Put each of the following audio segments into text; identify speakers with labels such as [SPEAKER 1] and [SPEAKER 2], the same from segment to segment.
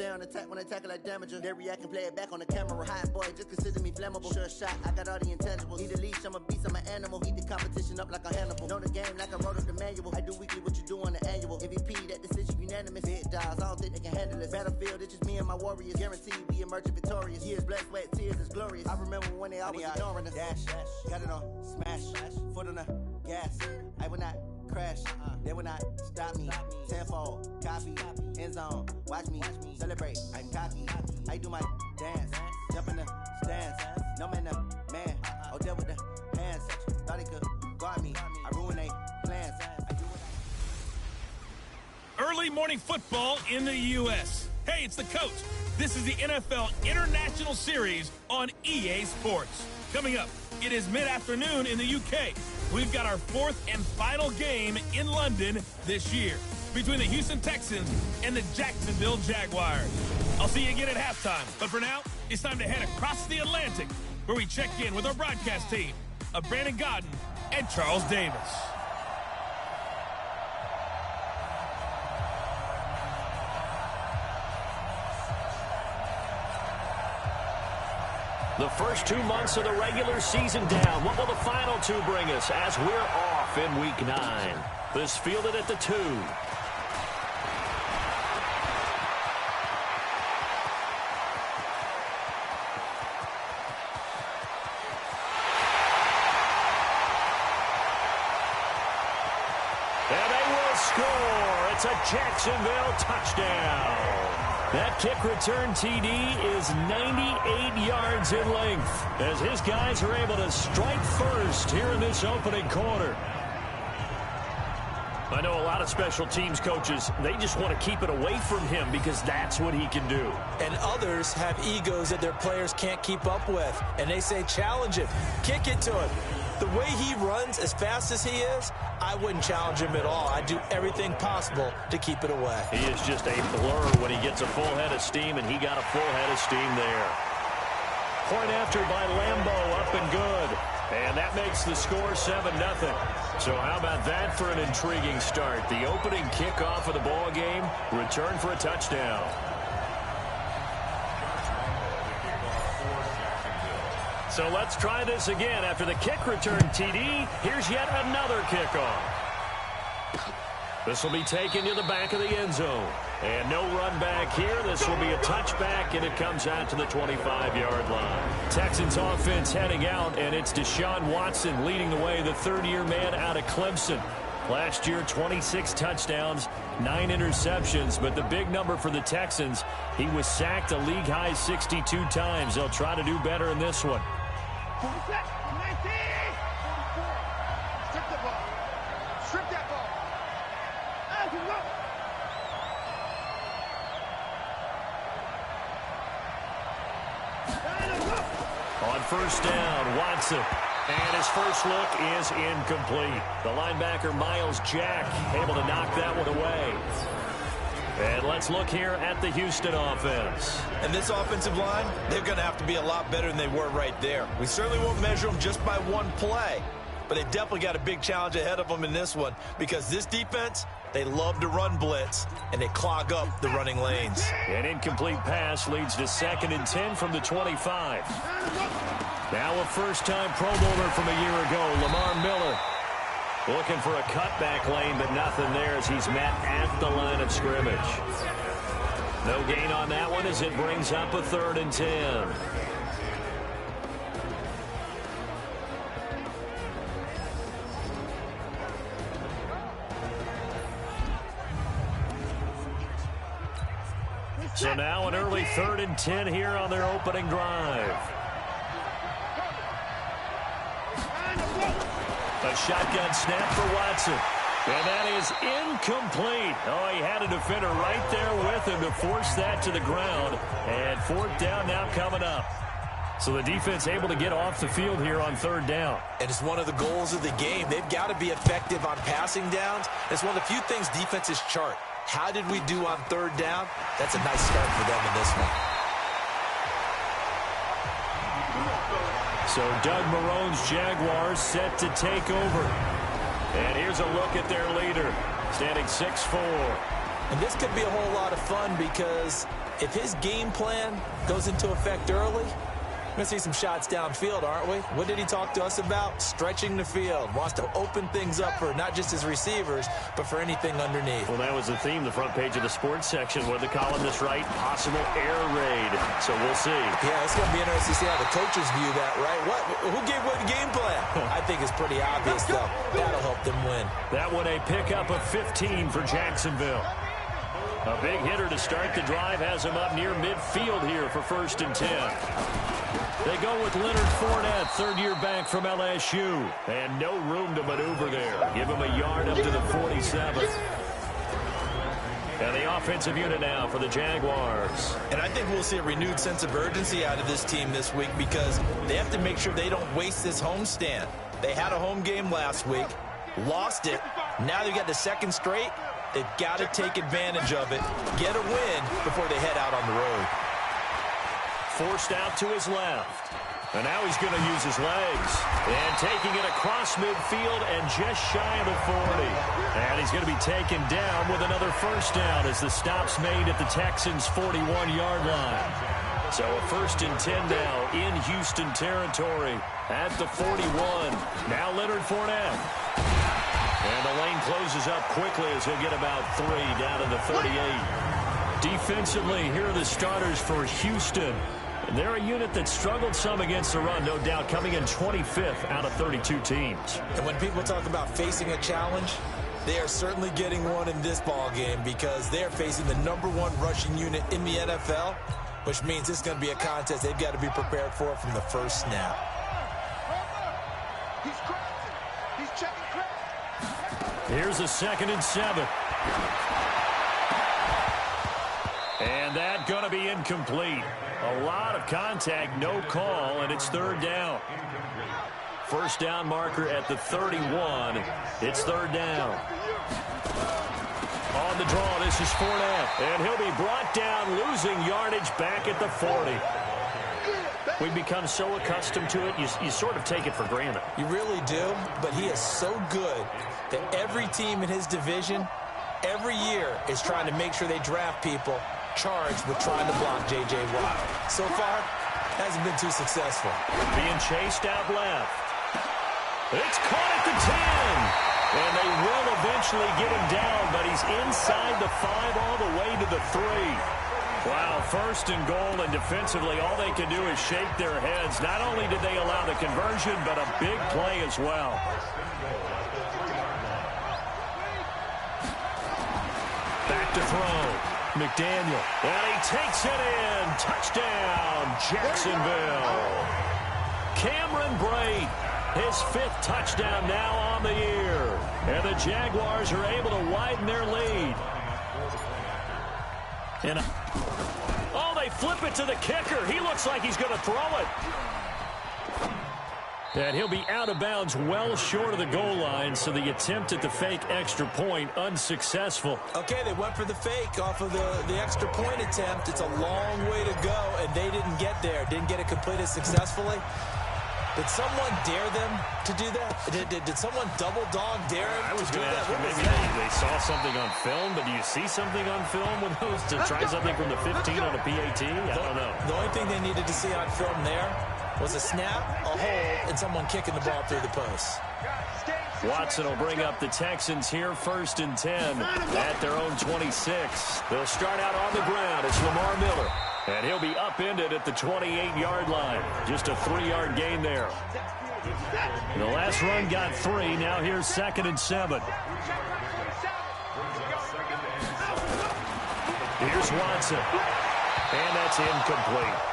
[SPEAKER 1] Stay on attack when I tackle like damager. They react and play it back on the camera. Hot boy, just consider me flammable. Sure shot, I got all the intangibles. Need a leash, I'm a beast, I'm an animal. Heat the competition up like a Hannibal. Know the game like I wrote up the manual. I do weekly what you do on the annual. MVP, that decision unanimous. Big dogs, I don't think they can handle it. Battlefield, it's just me and my warriors. Guaranteed we emerging victorious. Years, blood, sweat, tears is glorious. I remember when they always ignoring us. Dash, got it on, smash, foot on the gas. I will not crash, they will not stop me. Tenfold, copy, end zone, watch me celebrate. I'm cocky, I do my dance, jump in the stands. No man, the man, oh, there with the hands. Thought he could guard me, I ruin they plans. I do what
[SPEAKER 2] Early morning football in the U.S. Hey, it's the coach. This is the NFL International Series on EA Sports. Coming up, it is mid-afternoon in the UK. We've got our fourth and final game in London this year between the Houston Texans and the Jacksonville Jaguars. I'll see you again at halftime. But for now, it's time to head across the Atlantic where we check in with our broadcast team of Brandon Godden and Charles Davis.
[SPEAKER 3] The first 2 months of the regular season down. What will the final two bring us as we're off in Week 9? This fielded at the 2. And they will score. It's a Jacksonville touchdown. That kick return TD is 98 yards in length as his guys are able to strike first here in this opening quarter. I know a lot of special teams coaches, they just want to keep it away from him because that's what he can do.
[SPEAKER 4] And others have egos that their players can't keep up with. And they say, challenge him, kick it to him. The way he runs as fast as he is, I wouldn't challenge him at all. I'd do everything possible to keep it away.
[SPEAKER 3] He is just a blur when he gets a full head of steam, and he got a full head of steam there. Point after by Lambeau, up and good. And that makes the score 7-0. So how about that for an intriguing start? The opening kickoff of the ball game, return for a touchdown. So let's try this again. After the kick return TD, here's yet another kickoff. This will be taken to the back of the end zone. And no run back here. This will be a touchback, and it comes out to the 25-yard line. Texans offense heading out, and it's Deshaun Watson leading the way, the third-year man out of Clemson. Last year, 26 touchdowns, 9 interceptions, but the big number for the Texans, he was sacked a league-high 62 times. They'll try to do better in this one.
[SPEAKER 5] Strip the ball. Strip that ball.
[SPEAKER 3] On first down, Watson. And his first look is incomplete. The linebacker, Miles Jack, able to knock that one away. And let's look here at the Houston offense.
[SPEAKER 4] And this offensive line, they're going to have to be a lot better than they were right there. We certainly won't measure them just by one play, but they definitely got a big challenge ahead of them in this one because this defense, they love to run blitz, and they clog up the running lanes.
[SPEAKER 3] An incomplete pass leads to 2nd and 10 from the 25. Now a first-time Pro Bowler from a year ago, Lamar Miller. Looking for a cutback lane, but nothing there as he's met at the line of scrimmage. No gain on that one as it brings up a 3rd and 10. So now an early 3rd and 10 here on their opening drive. A shotgun snap for Watson. And that is incomplete. Oh, he had a defender right there with him to force that to the ground. And 4th down now coming up. So the defense able to get off the field here on 3rd down.
[SPEAKER 4] And it's one of the goals of the game. They've got to be effective on passing downs. It's one of the few things defenses chart. How did we do on 3rd down? That's a nice start for them in this one.
[SPEAKER 3] So Doug Marrone's Jaguars set to take over. And here's a look at their leader, standing 6'4".
[SPEAKER 4] And this could be a whole lot of fun because if his game plan goes into effect early, we're going to see some shots downfield, aren't we? What did he talk to us about? Stretching the field. Wants to open things up for not just his receivers, but for anything underneath.
[SPEAKER 3] Well, that was the theme, the front page of the sports section. What the columnists write? Possible air raid. So we'll see.
[SPEAKER 4] Yeah, it's going to be interesting to see how the coaches view that, right? Who gave what game plan? I think it's pretty obvious, though. That'll help them win.
[SPEAKER 3] That one a pickup of 15 for Jacksonville. A big hitter to start the drive has him up near midfield here for 1st and 10. They go with Leonard Fournette, third-year back from LSU. And no room to maneuver there. Give him a yard up to the 47. And the offensive unit now for the Jaguars.
[SPEAKER 4] And I think we'll see a renewed sense of urgency out of this team this week because they have to make sure they don't waste this homestand. They had a home game last week, lost it. Now they've got the second straight. They've got to take advantage of it, get a win before they head out on the road.
[SPEAKER 3] Forced out to his left. And now he's going to use his legs. And taking it across midfield and just shy of the 40. And he's going to be taken down with another first down as the stop's made at the Texans' 41-yard line. So a 1st and 10 now in Houston territory at the 41. Now Leonard Fournette. And the lane closes up quickly as he'll get about 3 down to the 38. Defensively, here are the starters for Houston. They're a unit that struggled some against the run, no doubt, coming in 25th out of 32 teams.
[SPEAKER 4] And when people talk about facing a challenge, they are certainly getting one in this ball game because they're facing the #1 rushing unit in the NFL, which means it's going to be a contest they've got to be prepared for from the first snap.
[SPEAKER 5] He's crossing. He's checking crack.
[SPEAKER 3] Here's a 2nd and 7. And that going to be incomplete. A lot of contact, no call, and it's 3rd down. First down marker at the 31. It's 3rd down. On the draw, this is Fournette. And he'll be brought down, losing yardage back at the 40. We've become so accustomed to it, you sort of take it for granted.
[SPEAKER 4] You really do, but he is so good that every team in his division, every year, is trying to make sure they draft people charged with trying to block J.J. Watt. So far, hasn't been too successful.
[SPEAKER 3] Being chased out left. It's caught at the 10. And they will eventually get him down, but he's inside the 5 all the way to the 3. Wow, 1st and goal, and defensively, all they can do is shake their heads. Not only did they allow the conversion, but a big play as well. Back to throw. McDaniel. And he takes it in. Touchdown, Jacksonville. Cameron Brate, his 5th touchdown now on the year. And the Jaguars are able to widen their lead. And oh, they flip it to the kicker. He looks like he's going to throw it. And he'll be out of bounds well short of the goal line, so the attempt at the fake extra point unsuccessful.
[SPEAKER 4] Okay, they went for the fake off of the extra point attempt. It's a long way to go, and they didn't get there. Didn't get it completed successfully. Did someone dare them to do that? Did someone double dog dare them to do that?
[SPEAKER 3] Maybe they saw something on film, but do you see something on film with those to try something from the 15 on a PAT? I don't know.
[SPEAKER 4] The only thing they needed to see on film there was a snap, a hole, and someone kicking the ball through the post.
[SPEAKER 3] Watson will bring up the Texans here 1st and 10 at their own 26. They'll start out on the ground. It's Lamar Miller. And he'll be upended at the 28-yard line. Just a 3-yard gain there. The last run got 3. Now here's 2nd and 7. Here's Watson. And that's incomplete.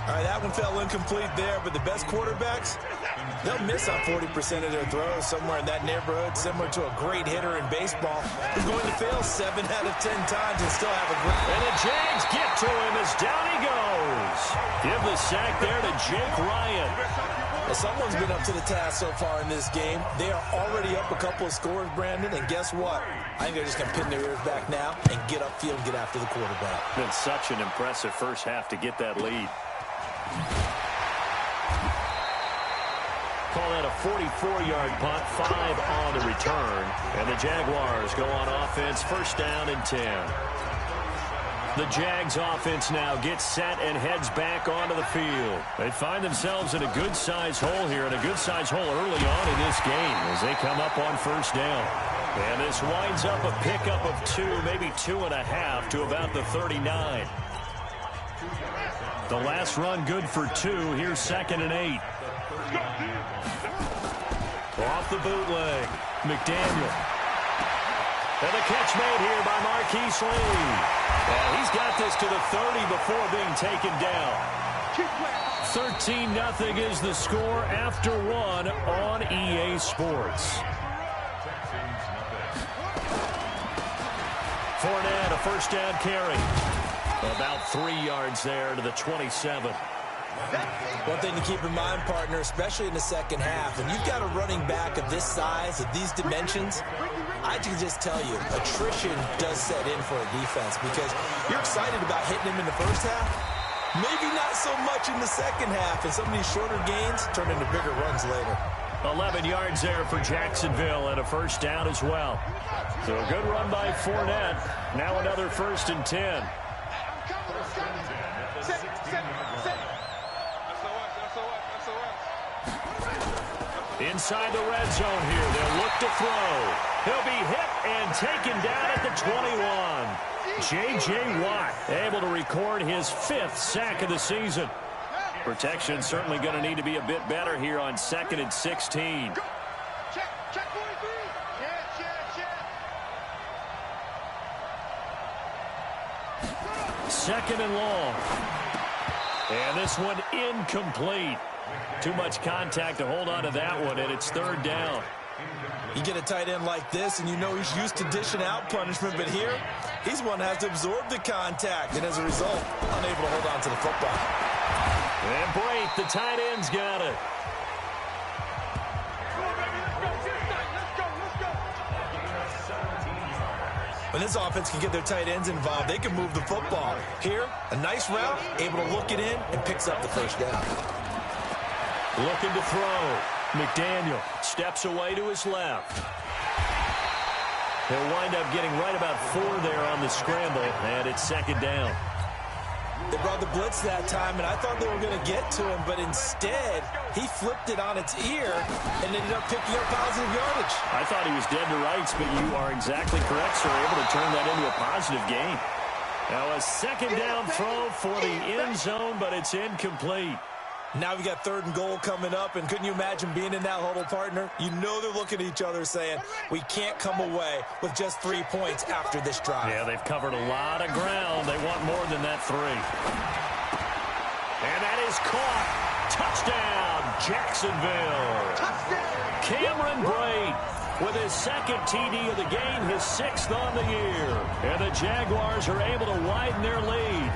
[SPEAKER 4] All right, that one fell incomplete there, but the best quarterbacks, they'll miss on 40% of their throws somewhere in that neighborhood, similar to a great hitter in baseball who's going to fail 7 out of 10 times and still have a great...
[SPEAKER 3] And the Jags get to him as down he goes. Give the sack there to Jake Ryan.
[SPEAKER 4] Well, someone's been up to the task so far in this game. They are already up a couple of scores, Brandon, and guess what? I think they're just going to pin their ears back now and get upfield and get after the quarterback.
[SPEAKER 3] Been such an impressive first half to get that lead. Call that a 44-yard punt, 5 on the return. And the Jaguars go on offense, first down and 10. The Jags offense now gets set and heads back onto the field. They find themselves in a good-sized hole here, and a good-sized hole early on in this game as they come up on first down. And this winds up a pickup of 2, maybe 2.5 to about the 39. The last run good for 2. Here's 2nd and 8. Off the bootleg, McDaniel. And the catch made here by Marquise Lee. And he's got this to the 30 before being taken down. 13-0 is the score after 1 on EA Sports. Fournette, a first down carry. About 3 yards there to the 27.
[SPEAKER 4] One thing to keep in mind, partner, especially in the second half, when you've got a running back of this size, of these dimensions, I can just tell you, attrition does set in for a defense because you're excited about hitting him in the first half. Maybe not so much in the second half, and some of these shorter gains turn into bigger runs later.
[SPEAKER 3] 11 yards there for Jacksonville and a first down as well. So a good run by Fournette. Now another 1st and 10. Inside the red zone here. They'll look to throw. He'll be hit and taken down at the 21. J.J. Watt able to record his 5th sack of the season. Protection certainly going to need to be a bit better here on 2nd and 16. Second and long. And this one incomplete. Too much contact to hold on to that one, and it's 3rd down.
[SPEAKER 4] You get a tight end like this, and you know he's used to dishing out punishment, but here, he's one that has to absorb the contact, and as a result, unable to hold on to the football.
[SPEAKER 3] And Brate, the tight end's got it.
[SPEAKER 4] When this offense can get their tight ends involved, they can move the football. Here, a nice route, able to look it in, and picks up the first down.
[SPEAKER 3] Looking to throw. McDaniel steps away to his left. He'll wind up getting right about 4 there on the scramble, and it's 2nd down.
[SPEAKER 4] They brought the blitz that time, and I thought they were going to get to him, but instead, he flipped it on its ear and ended up picking up positive yardage.
[SPEAKER 3] I thought he was dead to rights, but you are exactly correct, sir. Able to turn that into a positive gain. Now a 2nd down throw for the end zone, but it's incomplete.
[SPEAKER 4] Now we got 3rd and goal coming up, and couldn't you imagine being in that huddle, partner? You know they're looking at each other saying, we can't come away with just 3 points after this drive.
[SPEAKER 3] Yeah, they've covered a lot of ground. They want more than that 3. And that is caught. Touchdown, Jacksonville. Touchdown. Cameron Brate with his 2nd TD of the game, his 6th on the year. And the Jaguars are able to widen their lead.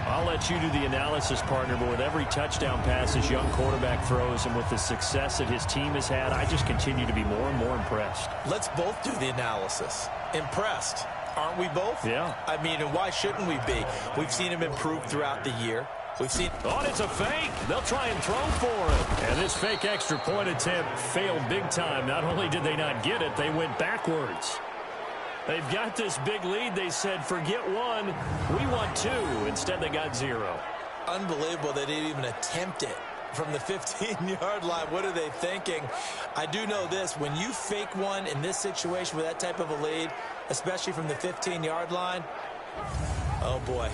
[SPEAKER 3] I'll let you do the analysis, partner, but with every touchdown pass his young quarterback throws and with the success that his team has had, I just continue to be more and more impressed.
[SPEAKER 4] Let's both do the analysis. Impressed. Aren't we both?
[SPEAKER 3] Yeah.
[SPEAKER 4] I mean, and why shouldn't we be? We've seen him improve throughout the year. We've seen...
[SPEAKER 3] Oh, it's a fake. They'll try and throw for it. And this fake extra point attempt failed big time. Not only did they not get it, they went backwards. They've got this big lead. They said, forget 1, we want 2. Instead, they got 0.
[SPEAKER 4] Unbelievable they didn't even attempt it from the 15-yard line. What are they thinking? I do know this. When you fake one in this situation with that type of a lead, especially from the 15-yard line, oh, boy.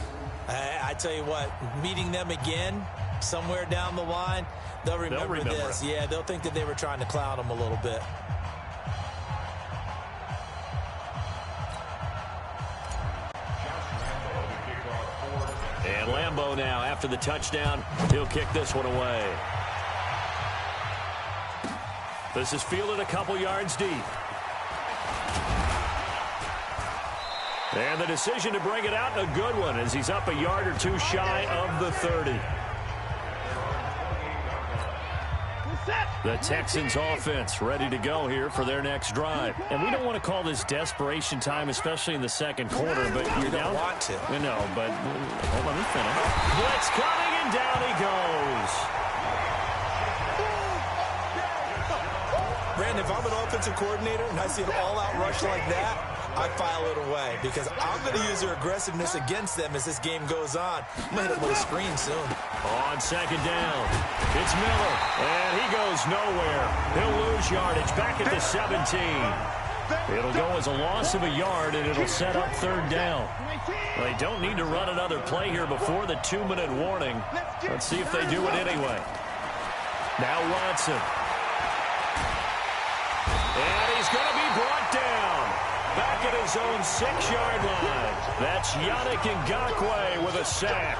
[SPEAKER 4] I tell you what, meeting them again somewhere down the line, they'll remember this. Yeah, they'll think that they were trying to clown them a little bit.
[SPEAKER 3] And Lambeau now, after the touchdown, he'll kick this one away. This is fielded a couple yards deep. And the decision to bring it out, a good one, as he's up a yard or 2 shy of the 30. The Texans offense ready to go here for their next drive. And we don't want to call this desperation time, especially in the second quarter, but you're down.
[SPEAKER 4] Want to.
[SPEAKER 3] No, but hold on, let me finish. Blitz coming, and down he goes.
[SPEAKER 4] And if I'm an offensive coordinator and I see an all-out rush like that, I file it away because I'm going to use their aggressiveness against them as this game goes on. I'm going to hit them with a screen soon.
[SPEAKER 3] On second down, it's Miller, and he goes nowhere. He'll lose yardage back at the 17. It'll go as a loss of a yard, and it'll set up third down. Well, they don't need to run another play here before the 2-minute warning. Let's see if they do it anyway. Now Watson. And he's going to be brought down. Back at his own 6-yard line. That's Yannick Ngakoue with a sack.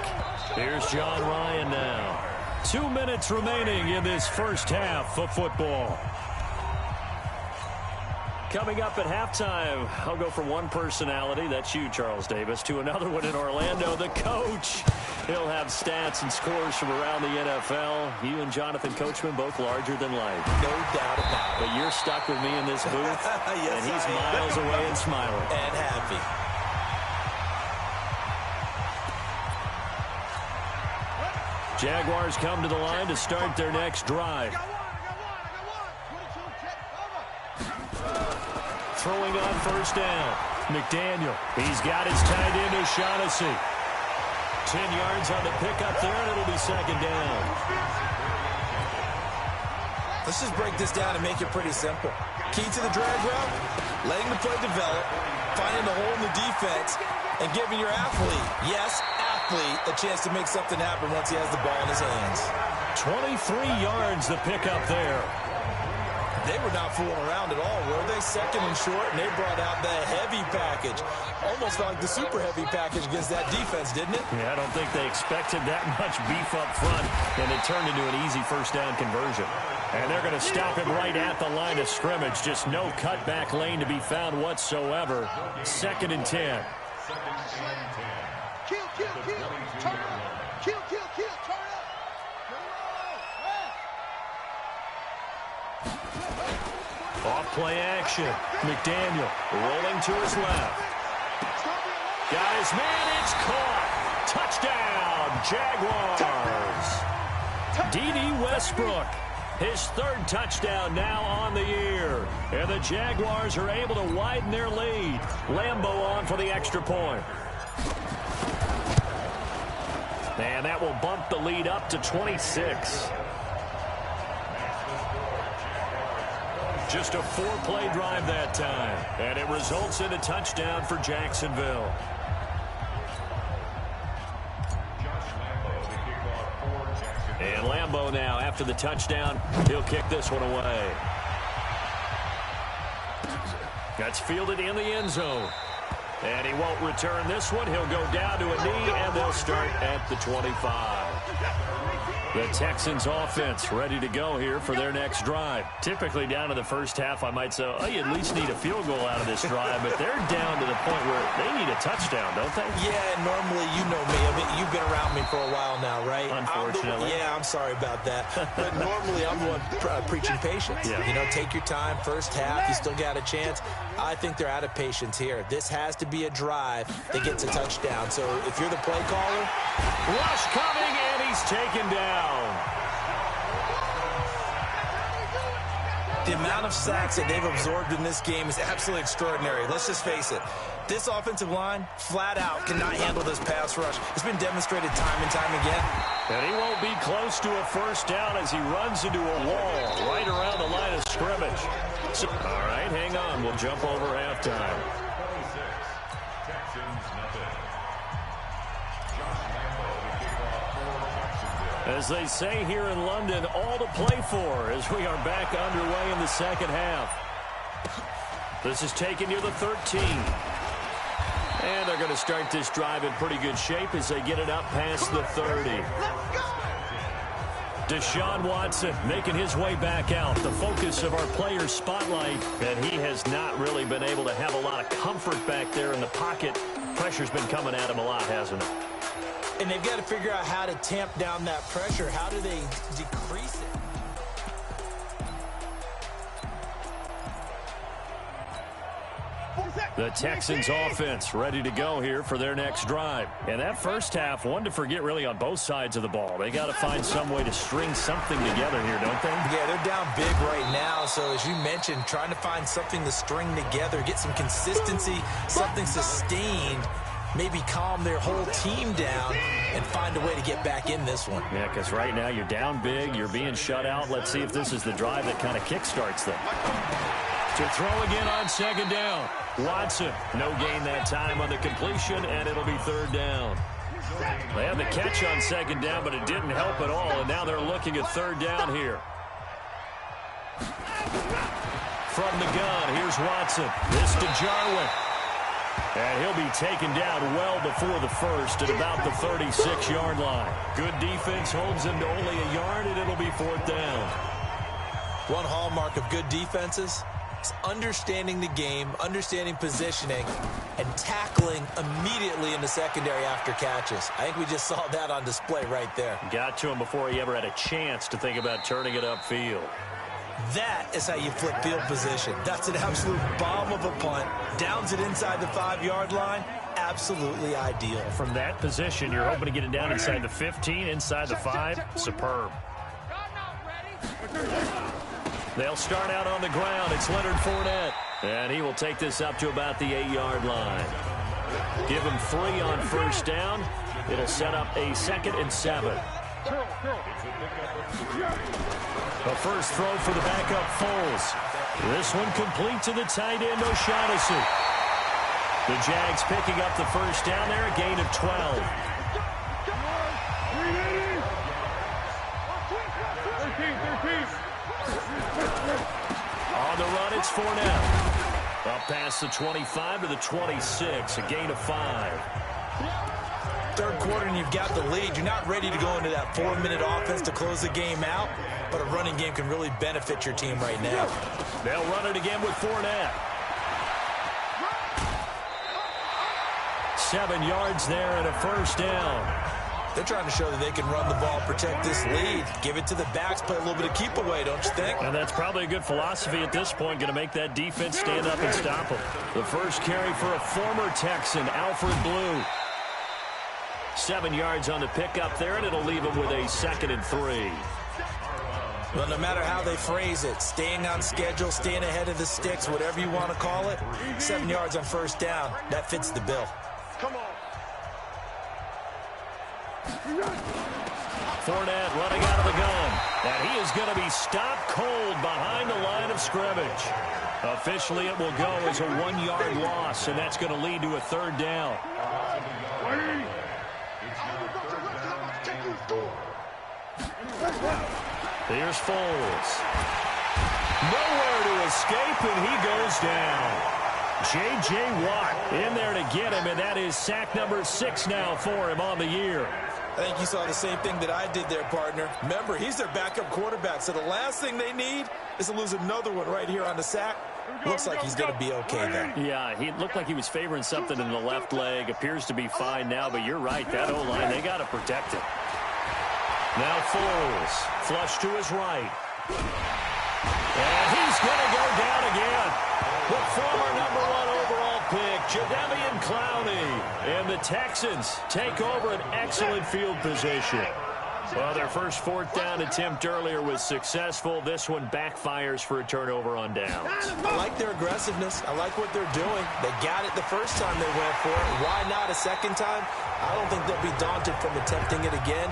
[SPEAKER 3] Here's John Ryan now. 2 minutes remaining in this first half of football. Coming up at halftime, I'll go from one personality, that's you, Charles Davis, to another one in Orlando, the coach. He'll have stats and scores from around the NFL. You and Jonathan Coachman, both larger than life.
[SPEAKER 4] No doubt about it.
[SPEAKER 3] But you're stuck with me in this booth,
[SPEAKER 4] yes,
[SPEAKER 3] and he's miles away and smiling.
[SPEAKER 4] And happy.
[SPEAKER 3] Jaguars come to the line to start their next drive. Throwing on first down. McDaniel. He's got his tight end O'Shaughnessy. 10 yards on the pickup there, and it'll be second down.
[SPEAKER 4] Let's just break this down and make it pretty simple. Key to the drag route, letting the play develop, finding the hole in the defense, and giving your athlete, yes, athlete, a chance to make something happen once he has the ball in his hands.
[SPEAKER 3] 23 yards the pickup there.
[SPEAKER 4] They were not fooling around at all, were they? Second and short, and they brought out the heavy package. Almost felt like the super heavy package against that defense, didn't it?
[SPEAKER 3] Yeah, I don't think they expected that much beef up front, and it turned into an easy first down conversion. And they're going to stop him right at the line of scrimmage. Just no cutback lane to be found whatsoever. Second and 10.
[SPEAKER 5] Kill, turn up. Kill, turn up.
[SPEAKER 3] Off play action. McDaniel rolling to his left. Got his man. It's caught. Touchdown, Jaguars. D.D. Westbrook. His third touchdown now on the year. And the Jaguars are able to widen their lead. Lambeau on for the extra point. And that will bump the lead up to 26. Just a 4-play drive that time. And it results in a touchdown for Jacksonville. And Lambeau now, after the touchdown, he'll kick this one away. That's fielded in the end zone. And he won't return this one. He'll go down to a knee, and they'll start at the 25. The Texans offense ready to go here for their next drive. Typically down to the first half, I might say, oh, you at least need a field goal out of this drive, but they're down to the point where they need a touchdown, don't they?
[SPEAKER 4] Yeah, normally, you know me. I mean, you've been around me for a while now, right?
[SPEAKER 3] Unfortunately.
[SPEAKER 4] I'm sorry about that. But normally, I'm the one preaching patience.
[SPEAKER 3] Yeah.
[SPEAKER 4] You know, take your time. First half, you still got a chance. I think they're out of patience here. This has to be a drive that gets a touchdown. So if you're the play caller,
[SPEAKER 3] rush coming, and he's taken down.
[SPEAKER 4] The amount of sacks that they've absorbed in this game is absolutely extraordinary. Let's just face it. This offensive line, flat out, cannot handle this pass rush. It's been demonstrated time and time again.
[SPEAKER 3] And he won't be close to a first down as he runs into a wall right around the line of scrimmage. So, all right, hang on. We'll jump over halftime. As they say here in London, all to play for as we are back underway in the second half. This is taken near the 13. And they're going to start this drive in pretty good shape as they get it up past the 30. Deshaun Watson making his way back out, the focus of our players' spotlight, and he has not really been able to have a lot of comfort back there in the pocket. Pressure's been coming at him a lot, hasn't it?
[SPEAKER 4] And they've got to figure out how to tamp down that pressure. How do they decrease it?
[SPEAKER 3] The Texans offense ready to go here for their next drive. And that first half, one to forget really on both sides of the ball. They got to find some way to string something together here, don't they?
[SPEAKER 4] Yeah, they're down big right now. So as you mentioned, trying to find something to string together, get some consistency, something sustained, maybe calm their whole team down and find a way to get back in this one.
[SPEAKER 3] Yeah, because right now you're down big, you're being shut out. Let's see if this is the drive that kind of kickstarts them. To throw again on second down. Watson, no gain that time on the completion, and it'll be third down. They had the catch on second down, but it didn't help at all, and now they're looking at third down here. From the gun, here's Watson. This to Jarwin. And he'll be taken down well before the first at about the 36-yard line. Good defense holds him to only a yard, and it'll be fourth down.
[SPEAKER 4] One hallmark of good defenses is understanding the game, understanding positioning, and tackling immediately in the secondary after catches. I think we just saw that on display right there.
[SPEAKER 3] Got to him before he ever had a chance to think about turning it upfield.
[SPEAKER 4] That is how you flip field position. That's an absolute bomb of a punt. Downs it inside the 5-yard line. Absolutely ideal.
[SPEAKER 3] From that position, you're hoping to get it down inside the 15, inside the 5. Superb. They'll start out on the ground. It's Leonard Fournette. And he will take this up to about the 8-yard line. Give him 3 on first down. It'll set up a 2nd and 7. The first throw for the backup Foles. This one complete to the tight end O'Shaughnessy. The Jags picking up the first down there, a gain of 12. On the run, it's Fournette. Up past the 25 to the 26, a gain of 5.
[SPEAKER 4] Third quarter and you've got the lead. You're not ready to go into that 4-minute offense to close the game out, but a running game can really benefit your team right now.
[SPEAKER 3] They'll run it again with Fournette. 7 yards there and a first down.
[SPEAKER 4] They're trying to show that they can run the ball, protect this lead. Give it to the backs, play a little bit of keep away, don't you think?
[SPEAKER 3] And that's probably a good philosophy at this point, going to make that defense stand up and stop them. The first carry for a former Texan, Alfred Blue. 7 yards on the pickup there, and it'll leave him with a 2nd and 3.
[SPEAKER 4] Well, no matter how they phrase it, staying on schedule, staying ahead of the sticks, whatever you want to call it, 7 yards on first down, that fits the bill.
[SPEAKER 5] Come on.
[SPEAKER 3] Fournette running out of the gun. And he is going to be stopped cold behind the line of scrimmage. Officially, it will go as a 1-yard loss, and that's going to lead to a third down. Here's Foles. Nowhere to escape, and he goes down. J.J. Watt in there to get him, and that is sack number 6 now for him on the year.
[SPEAKER 4] I think you saw the same thing that I did there, partner. Remember, he's their backup quarterback, so the last thing they need is to lose another one right here on the sack. Looks like he's going to be okay there.
[SPEAKER 3] Yeah, he looked like he was favoring something in the left leg. Appears to be fine now, but you're right. That O-line, they got to protect it. Now Foles, flush to his right. And he's going to go down again. The former #1 overall pick, Jadeveon Clowney. And the Texans take over an excellent field position. Well, their first 4th down attempt earlier was successful. This one backfires for a turnover on downs.
[SPEAKER 4] I like their aggressiveness. I like what they're doing. They got it the first time they went for it. Why not a second time? I don't think they'll be daunted from attempting it again.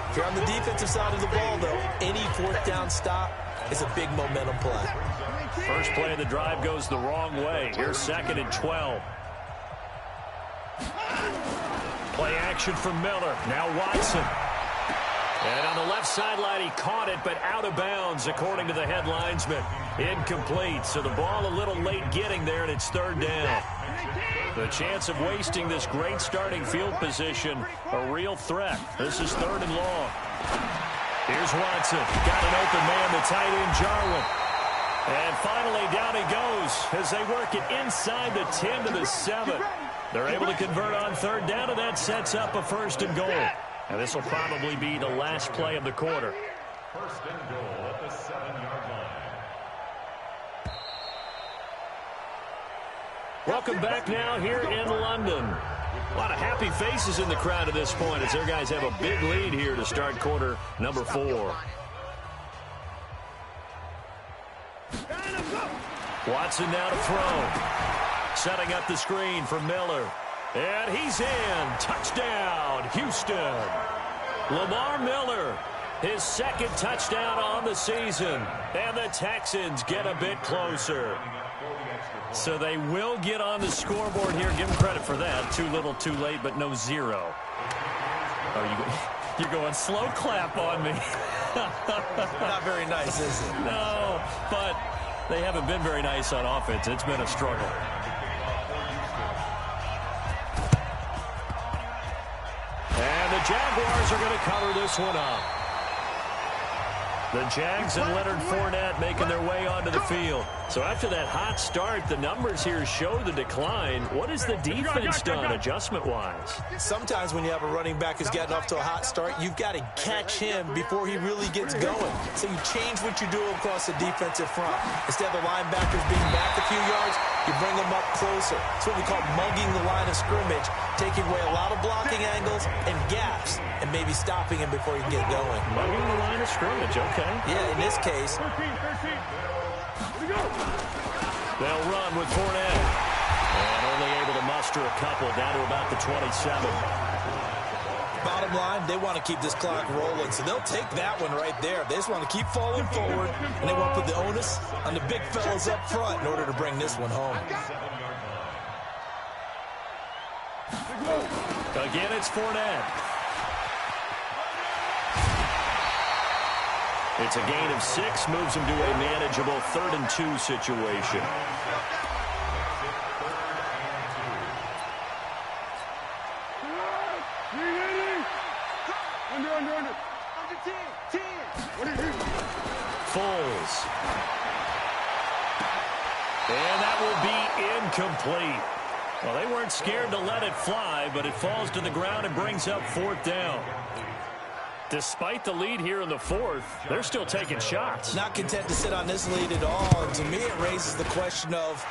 [SPEAKER 4] If you're on the defensive side of the ball, though, any 4th down stop is a big momentum play.
[SPEAKER 3] First play of the drive goes the wrong way. Here's 2nd and 12. Play action from Miller. Now Watson. And on the left sideline, he caught it, but out of bounds, according to the head linesman. Incomplete, so the ball a little late getting there, and it's 3rd down. The chance of wasting this great starting field position, a real threat. This is 3rd and long. Here's Watson. Got an open man, the tight end, Jarwin. And finally, down he goes as they work it inside the 10 to the 7. They're able to convert on 3rd down, and that sets up a 1st and goal. And this will probably be the last play of the quarter.
[SPEAKER 6] 1st and goal at the 7-yard line.
[SPEAKER 3] Well, welcome back now here in London. A lot of happy faces in the crowd at this point as their guys have a big lead here to start quarter number 4. Watson now to throw. Setting up the screen for Miller. And he's in. Touchdown, Houston. Lamar Miller, his second touchdown on the season. And the Texans get a bit closer. So they will get on the scoreboard here. Give them credit for that. Too little, too late, but no 0. Oh, you're going slow clap on me.
[SPEAKER 4] Not very nice, is it?
[SPEAKER 3] No, but they haven't been very nice on offense. It's been a struggle. And the Jaguars are going to cover this one up. The Jags and Leonard Fournette making their way onto the field. So after that hot start, the numbers here show the decline. What has the defense done adjustment-wise?
[SPEAKER 4] Sometimes when you have a running back who's gotten off to a hot start, you've got to catch him before he really gets going. So you change what you do across the defensive front. Instead of the linebackers being back a few yards, you bring them up closer. It's what we call mugging the line of scrimmage, taking away a lot of blocking angles and gaps, and maybe stopping him before he can get going.
[SPEAKER 3] Mugging the line of scrimmage, okay.
[SPEAKER 4] Yeah, in this case.
[SPEAKER 3] They'll run with Fournette. And only able to muster a couple down to about the 27.
[SPEAKER 4] Bottom line, they want to keep this clock rolling, so they'll take that one right there. They just want to keep falling forward, and they want to put the onus on the big fellas up front in order to bring this one home.
[SPEAKER 3] Again, it's Fournette. It's a gain of 6, moves him to a manageable 3rd and 2 situation. Foles. And that will be incomplete. Well, they weren't scared to let it fly, but it falls to the ground and brings up 4th down. Despite the lead here in the 4th, they're still taking shots.
[SPEAKER 4] Not content to sit on this lead at all. And to me, it raises the question of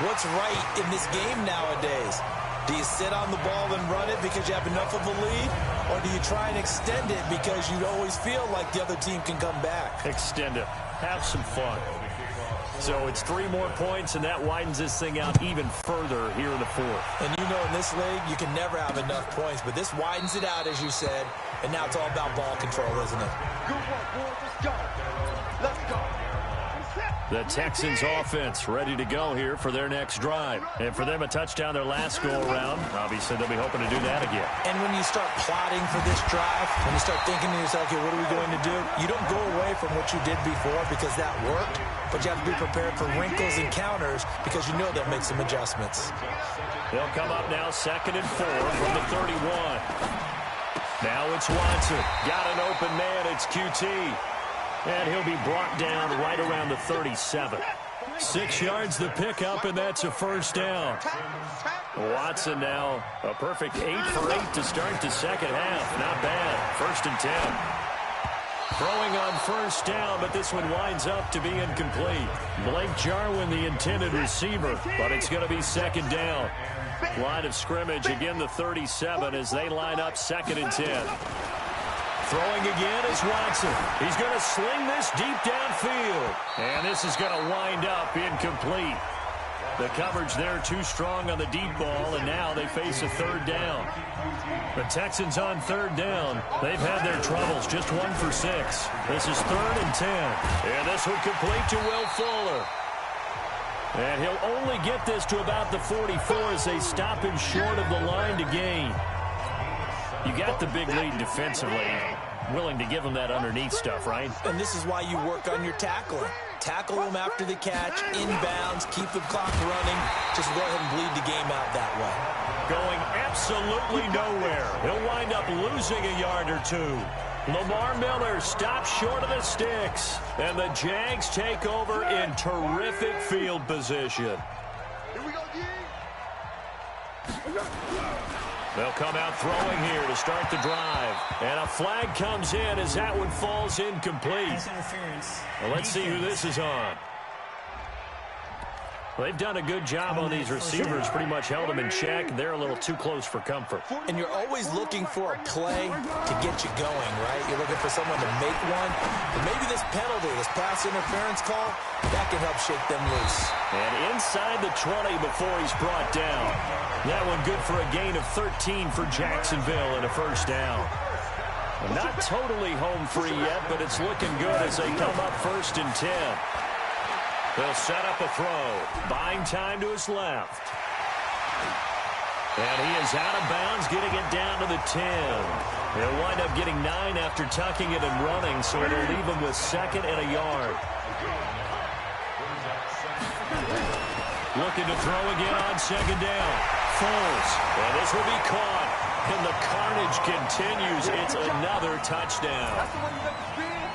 [SPEAKER 4] what's right in this game nowadays. Do you sit on the ball and run it because you have enough of a lead? Or do you try and extend it because you always feel like the other team can come back?
[SPEAKER 3] Extend it. Have some fun. So it's 3 more points, and that widens this thing out even further here in the 4th.
[SPEAKER 4] And you know in this league, you can never have enough points. But this widens it out, as you said. And now it's all about ball control, isn't it?
[SPEAKER 5] Good work, boys. Let's go. Let's go.
[SPEAKER 3] The Texans offense ready to go here for their next drive. And for them, a touchdown their last go-around. Obviously, they'll be hoping to do that again.
[SPEAKER 4] And when you start plotting for this drive, when you start thinking to yourself, okay, what are we going to do? You don't go away from what you did before because that worked. But you have to be prepared for wrinkles and counters because you know they'll make some adjustments.
[SPEAKER 3] They'll come up now 2nd and 4 from the 31. Now it's Watson. Got an open man. It's QT. And he'll be brought down right around the 37. 6 yards the pickup, and that's a 1st down. Watson now a perfect 8 for 8 to start the second half. Not bad. 1st and 10. Throwing on 1st down, but this one winds up to be incomplete. Blake Jarwin, the intended receiver, but it's going to be 2nd down. Line of scrimmage, again the 37 as they line up 2nd and 10. Throwing again is Watson. He's going to sling this deep downfield. And this is going to wind up incomplete. The coverage there too strong on the deep ball, and now they face a 3rd down. The Texans on 3rd down. They've had their troubles, just 1 for 6. This is 3rd and 10. And this one complete to Will Fuller. And he'll only get this to about the 44 as they stop him short of the line to gain. You got the big lead defensively. Willing to give him that underneath stuff, right?
[SPEAKER 4] And this is why you work on your tackling. Tackle them after the catch, inbounds, keep the clock running. Just go ahead and bleed the game out that way.
[SPEAKER 3] Going absolutely nowhere. He'll wind up losing a yard or 2. Lamar Miller stops short of the sticks. And the Jags take over in terrific field position.
[SPEAKER 5] Here we go, D.
[SPEAKER 3] They'll come out throwing here to start the drive. And a flag comes in as that one falls incomplete.
[SPEAKER 7] Interference.
[SPEAKER 3] Well, let's see who this is on. Well, they've done a good job on these receivers, pretty much held them in check. They're a little too close for comfort.
[SPEAKER 4] And you're always looking for a play to get you going, right? You're looking for someone to make one. And maybe this penalty, this pass interference call, that can help shake them loose.
[SPEAKER 3] And inside the 20 before he's brought down. That one good for a gain of 13 for Jacksonville and a first down. Well, not totally home free yet, but it's looking good as they come up 1st and 10. They'll set up a throw. Buying time to his left. And he is out of bounds, getting it down to the 10. He'll wind up getting 9 after tucking it and running, so it'll leave him with 2nd and a yard. Looking to throw again on 2nd down. Foles. And this will be caught. And the carnage continues. It's another touchdown.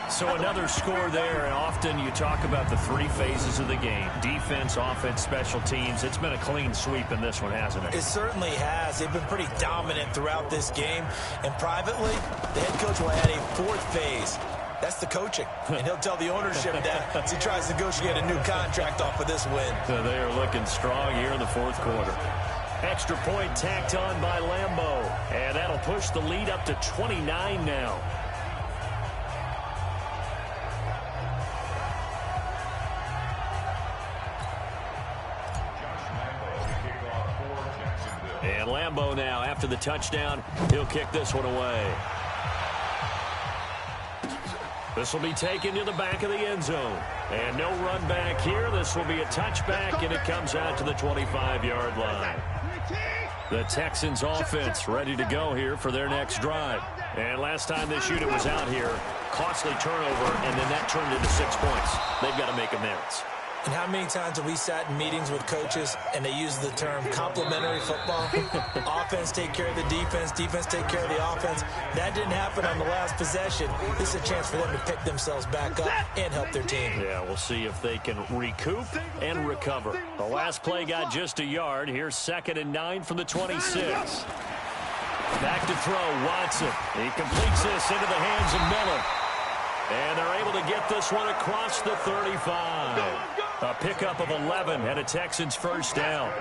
[SPEAKER 3] So another score there, and often you talk about the 3 phases of the game. Defense, offense, special teams. It's been a clean sweep in this one, hasn't it?
[SPEAKER 4] It certainly has. They've been pretty dominant throughout this game. And privately, the head coach will add a 4th phase. That's the coaching. And he'll tell the ownership that as he tries to negotiate a new contract off of this win.
[SPEAKER 3] So they are looking strong here in the 4th quarter. Extra point tacked on by Lambeau. And that'll push the lead up to 29 now. And Lambeau now, after the touchdown, he'll kick this one away. This will be taken to the back of the end zone. And no run back here. This will be a touchback, and it comes out to the 25-yard line. The Texans offense ready to go here for their next drive. And last time this unit was out here, costly turnover, and then that turned into 6 points. They've got to make amends.
[SPEAKER 4] And how many times have we sat in meetings with coaches and they use the term complementary football? Offense take care of the defense, defense take care of the offense. That didn't happen on the last possession. This is a chance for them to pick themselves back up and help their team.
[SPEAKER 3] Yeah, we'll see if they can recoup and recover. The last play got just a yard. Here's 2nd and 9 from the 26. Back to throw, Watson. He completes this into the hands of Miller. And they're able to get this one across the 35. A pickup of 11 and a Texans first down.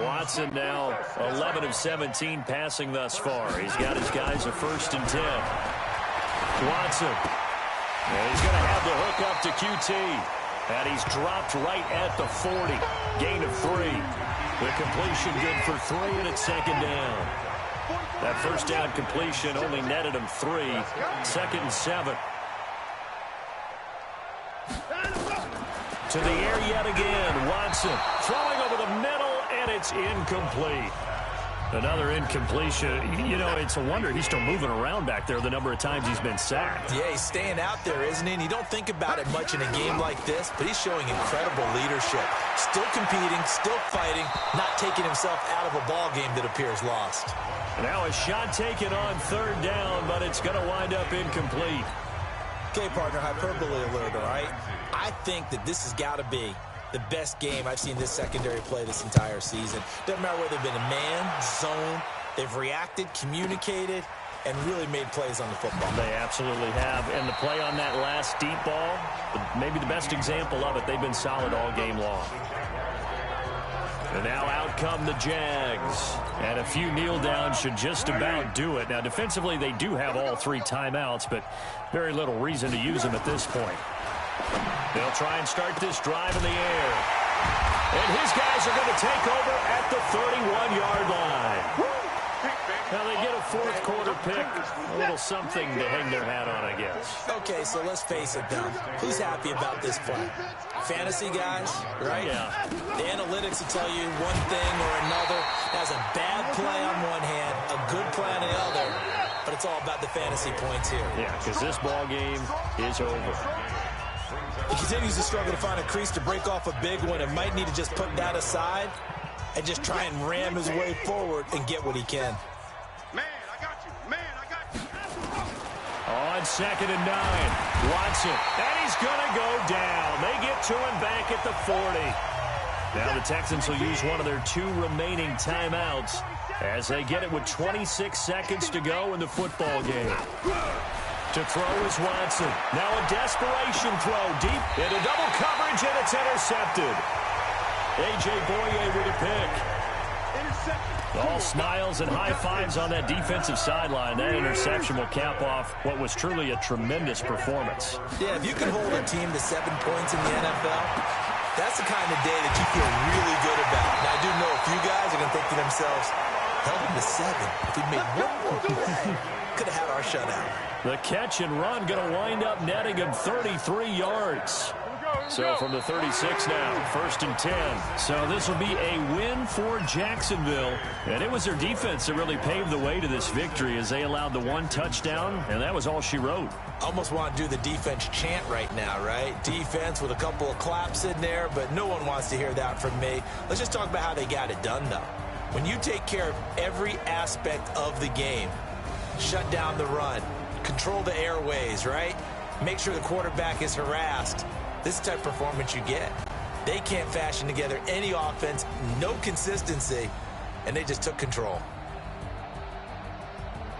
[SPEAKER 3] Watson now 11 of 17 passing thus far. He's got his guys a 1st and 10. Watson. And he's going to have the hook up to QT. And he's dropped right at the 40. Gain of 3. The completion good for 3, and it's 2nd down. That first down completion only netted him 3. 2nd and 7. To the air yet again. Watson throwing over the middle, and it's incomplete. Another incompletion. You know, it's a wonder he's still moving around back there the number of times he's been sacked.
[SPEAKER 4] Yeah, he's staying out there, isn't he? And you don't think about it much in a game like this, but he's showing incredible leadership. Still competing, still fighting, not taking himself out of a ball game that appears lost.
[SPEAKER 3] Now a shot taken on 3rd down, but it's going to wind up incomplete.
[SPEAKER 4] Okay, partner, hyperbole alert, all right? I think that this has got to be the best game I've seen this secondary play this entire season. Doesn't matter whether they've been a man, zone, they've reacted, communicated, and really made plays on the football.
[SPEAKER 3] They absolutely have. And the play on that last deep ball, maybe the best example of it, they've been solid all game long. And now out come the Jags. And a few kneel downs should just about do it. Now, defensively, they do have all 3 timeouts, but very little reason to use them at this point. They'll try and start this drive in the air. And his guys are going to take over at the 31-yard line. Now they get a 4th quarter pick. A little something to hang their hat on, I guess.
[SPEAKER 4] Okay, so let's face it, though. Who's happy about this play? Fantasy guys, right?
[SPEAKER 3] Yeah.
[SPEAKER 4] The analytics will tell you one thing or another. That's a bad play on one hand, a good play on the other. But it's all about the fantasy points here.
[SPEAKER 3] Yeah, because this ball game is over.
[SPEAKER 4] He continues to struggle to find a crease to break off a big one and might need to just put that aside and just try and ram his way forward and get what he can.
[SPEAKER 5] Man, I got you. Man, I got you.
[SPEAKER 3] On 2nd and 9, Watson. And he's going to go down. They get to him back at the 40. Now the Texans will use one of their 2 remaining timeouts as they get it with 26 seconds to go in the football game. To throw is Watson. Now a desperation throw deep into double coverage, and it's intercepted. A.J. Boye with a pick. All smiles and high fives on that defensive sideline. That interception will cap off what was truly a tremendous performance.
[SPEAKER 4] Yeah, if you can hold a team to 7 points in the NFL, that's the kind of day that you feel really good about. Now, I do know a few guys are going to think to themselves, held him to 7. If we made one more play, could have had our shutout.
[SPEAKER 3] The catch and run going to wind up netting him 33 yards. So from the 36 now, 1st and 10. So this will be a win for Jacksonville. And it was their defense that really paved the way to this victory as they allowed the 1 touchdown, and that was all she wrote.
[SPEAKER 4] Almost want to do the defense chant right now, right? Defense with a couple of claps in there, but no one wants to hear that from me. Let's just talk about how they got it done, though. When you take care of every aspect of the game, shut down the run, control the airways, right? Make sure the quarterback is harassed. This is the type of performance you get. They can't fashion together any offense, no consistency, and they just took control.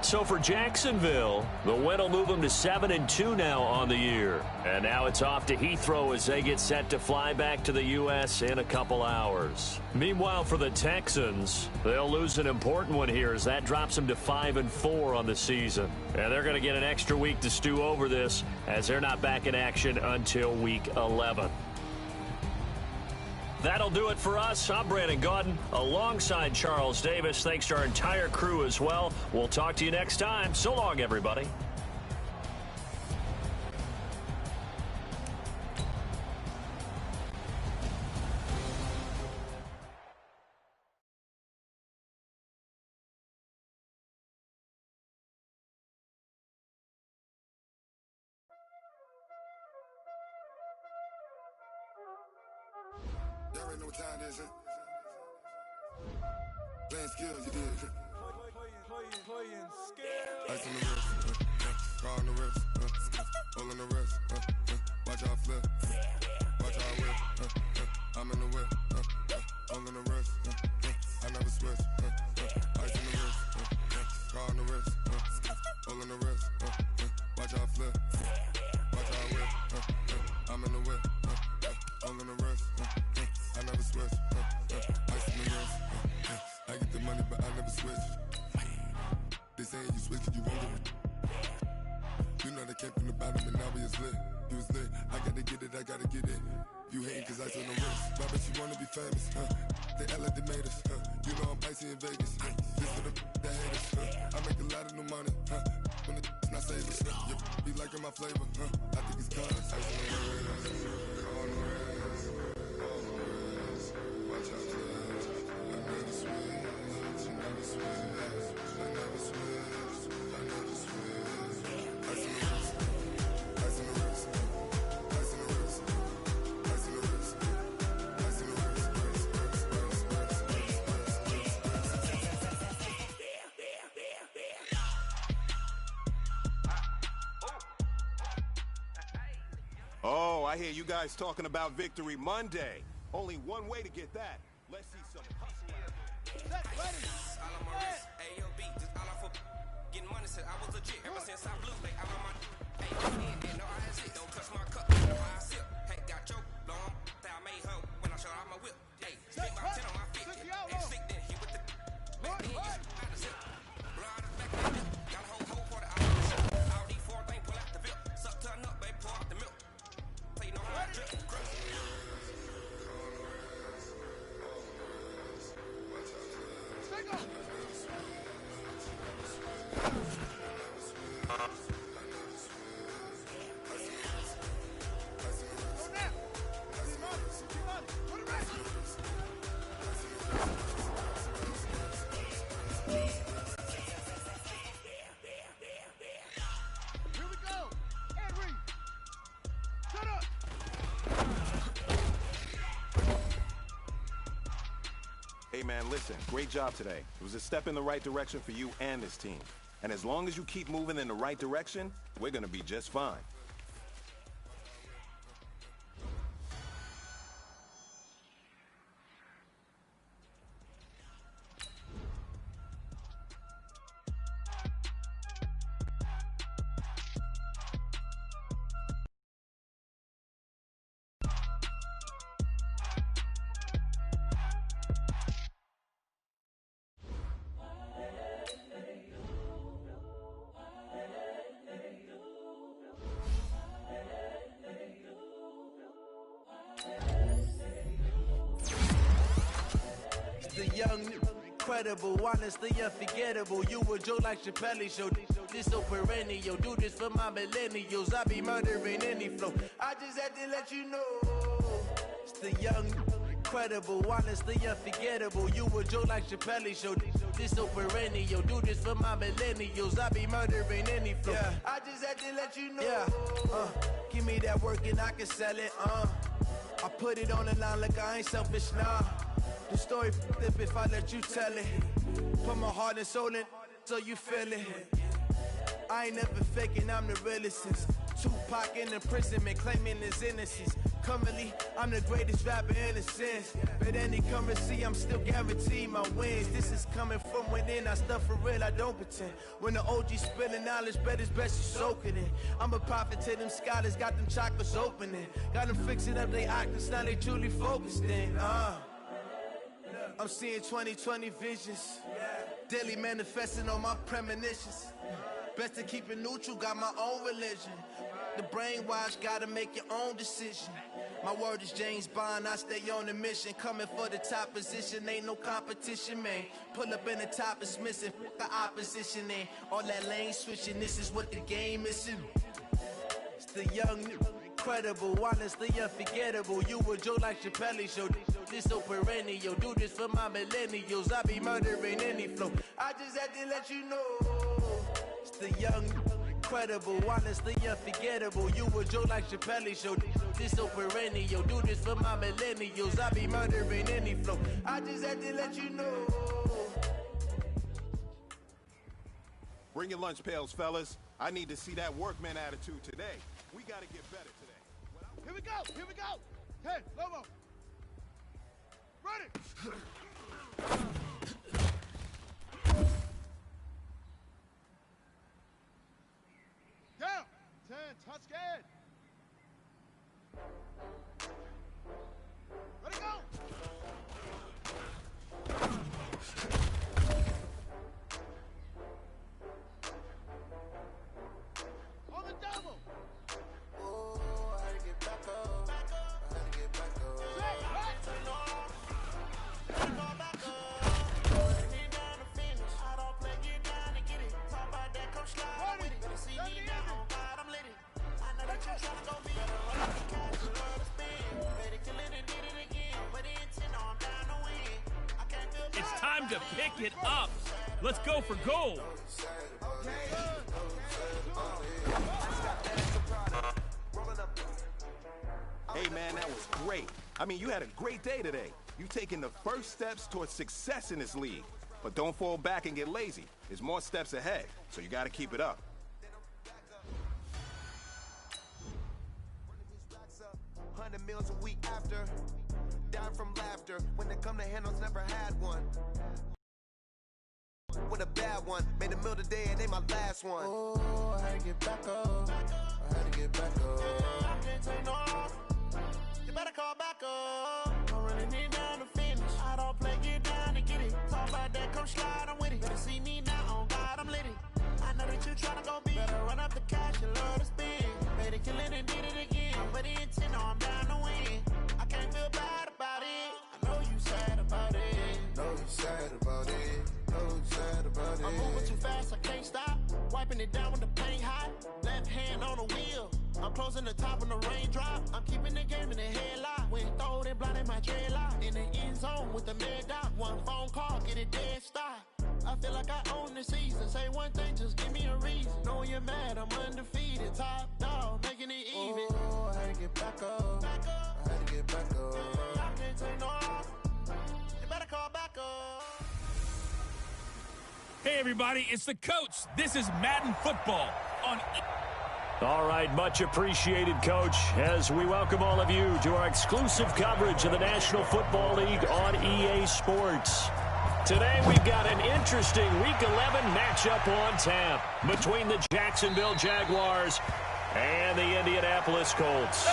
[SPEAKER 3] So for Jacksonville, the win will move them to 7-2 now on the year. And now it's off to Heathrow as they get set to fly back to the U.S. in a couple hours. Meanwhile, for the Texans, they'll lose an important one here as that drops them to 5-4 on the season. And they're going to get an extra week to stew over this as they're not back in action until week 11. That'll do it for us. I'm Brandon Gaudin alongside Charles Davis. Thanks to our entire crew as well. We'll talk to you next time. So long, everybody.
[SPEAKER 7] Y'all already know what time it is, huh? Playing skills, you did. Playing skills. Ice on the wrist, car on the wrist, hole in the wrist, watch how I flip, watch how I whip, I'm in the whip, hole in the wrist, I never switch, ice on the wrist, car on the wrist, hole in the wrist, watch how I flip, watch how I whip, I'm in the whip, hole in the wrist, I never switch, ice on the wrist, I get the money but I never switch. They saying you switch 'cause you won't get it. You know they came from the bottom and now we is lit. You was lit, I gotta get it, I gotta get it. You hating 'cause ice on the wrist. Why bet you wanna be famous, They act like they made us, You know I'm icy in Vegas, This for the that hate us, I make a lot of new money, When the not savers, Be liking my flavor, I think it's cause ice on the wrist, on the wrist, on the wrist. Watch out, flash, I never switch, I never switch, I never switch, I never switch. Ice on the wrist, ice on the wrist, ice on the wrist, ice on the wrist, ice on the wrist,
[SPEAKER 6] Oh, I hear you guys talking about Victory Monday. Only one way to get that. Let's see some hustle out there.
[SPEAKER 8] All on my wrist, AOB, just all off of getting money. Said I was legit ever since I blew. They all on my no, I had shit. Don't touch my cup. No, I sip. Hey, got choke, long. That I made her when I showed out my whip. Hey, spent about 10 on my feet. And slick then he with the back then. Out the zip. Blow out the back of the dip. Got a whole party out of the ship. All these 4 things pull out the VIP. Suck, turn up, baby, pour out the milk. So you know how I drip.
[SPEAKER 6] Hey, man, listen, great job today. It was a step in the right direction for you and this team. And as long as you keep moving in the right direction, we're going to be just fine.
[SPEAKER 9] incredible, honestly unforgettable. You a joke like Chappelle Show. This so perennial, do this for my millennials. I be murdering any flow. I just had to let you know. It's the young, incredible, honestly unforgettable. You a joke like Chappelle Show. This so perennial, do this for my millennials. I be murdering any flow. Yeah. I just had to let you know. Yeah. Give me that work and I can sell it. I put it on the line like I ain't selfish, nah. The story flip if I let you tell it. Put my heart and soul in so you feel it. I ain't never faking, I'm the realest since Tupac in imprisonment, claiming his innocence. Currently, I'm the greatest rapper in a sense. But any currency, I'm still guaranteed my wins. This is coming from within, I stuff for real, I don't pretend. When the OG spilling knowledge, bet it's best you soak it in. I'm a prophet to them scholars, got them chakras opening. Got them fixing up they octaves, now they truly focused in. I'm seeing 2020 visions. Daily manifesting on my premonitions. Best to keep it neutral, got my own religion. The brainwash, gotta make your own decision. My word is James Bond, I stay on the mission. Coming for the top position, ain't no competition, man. Pull up in the top is missing, the opposition ain't. All that lane switching, this is what the game is. It's the young, incredible, honestly unforgettable. You a joke like Chappelle Show. This so perennial, do this for my millennials. I be murdering any flow. I just had to let you know. It's the young, incredible, honestly unforgettable. You a joke like Chappelle Show. This so perennial, do this for my millennials. I be murdering any flow. I just had to let you know.
[SPEAKER 6] Bring your lunch pails, fellas. I need to see that workman attitude today. We got to get better today.
[SPEAKER 5] Here we go. Here we go. Hey, Lobo. Ready. Down. 10. Touch scared. Ready, go. On the double.
[SPEAKER 1] Oh, I had to get back up. I had to get back up.
[SPEAKER 2] It's time to pick it up. Let's go for gold.
[SPEAKER 6] Hey, man, that was great. I mean, you had a great day today. You've taken the first steps towards success in this league. But don't fall back and get lazy. There's more steps ahead, so you got to keep it up.
[SPEAKER 10] 100 meals a week after. Dying from laughter. When they come to handles, never had one. With a bad one. Made a meal today and they my last one.
[SPEAKER 1] Oh, I had to get back up. I had to get back up.
[SPEAKER 10] I can't take no off. You better call back up. I'm running it down to finish. I don't play, get down to get it. Talk about that, come slide, I'm with it. Better see me now, on God, I'm lit it. I know that you tryna go big. Better run up the cash, you love to spin. Made it, kill it, and did it again. But the intent, no, I'm down to win. I can't feel bad about it. I know you sad about it.
[SPEAKER 1] Know you sad about it. Know you sad about it.
[SPEAKER 10] I'm moving too fast, I can't stop. Wiping it down with the paint hot. Left hand on the wheel. I'm closing the top when the raindrop. I'm keeping the game in the headlock. When throwed and blinded my dreadlock. In the end zone with the mad dot. One phone call, get it dead stop. I feel like I own the season. Say one thing, just give me a reason. Knowing you're mad, I'm undefeated. Top dog, making it even.
[SPEAKER 1] Oh, I had to get back up. I had to get back up.
[SPEAKER 10] I can't take no off. You better call back up.
[SPEAKER 2] Hey, everybody, it's the coach. This is Madden Football on
[SPEAKER 3] All right, much appreciated, Coach, as we welcome all of you to our exclusive coverage of the National Football League on EA Sports. Today, we've got an interesting Week 11 matchup on tap between the Jacksonville Jaguars and the Indianapolis Colts.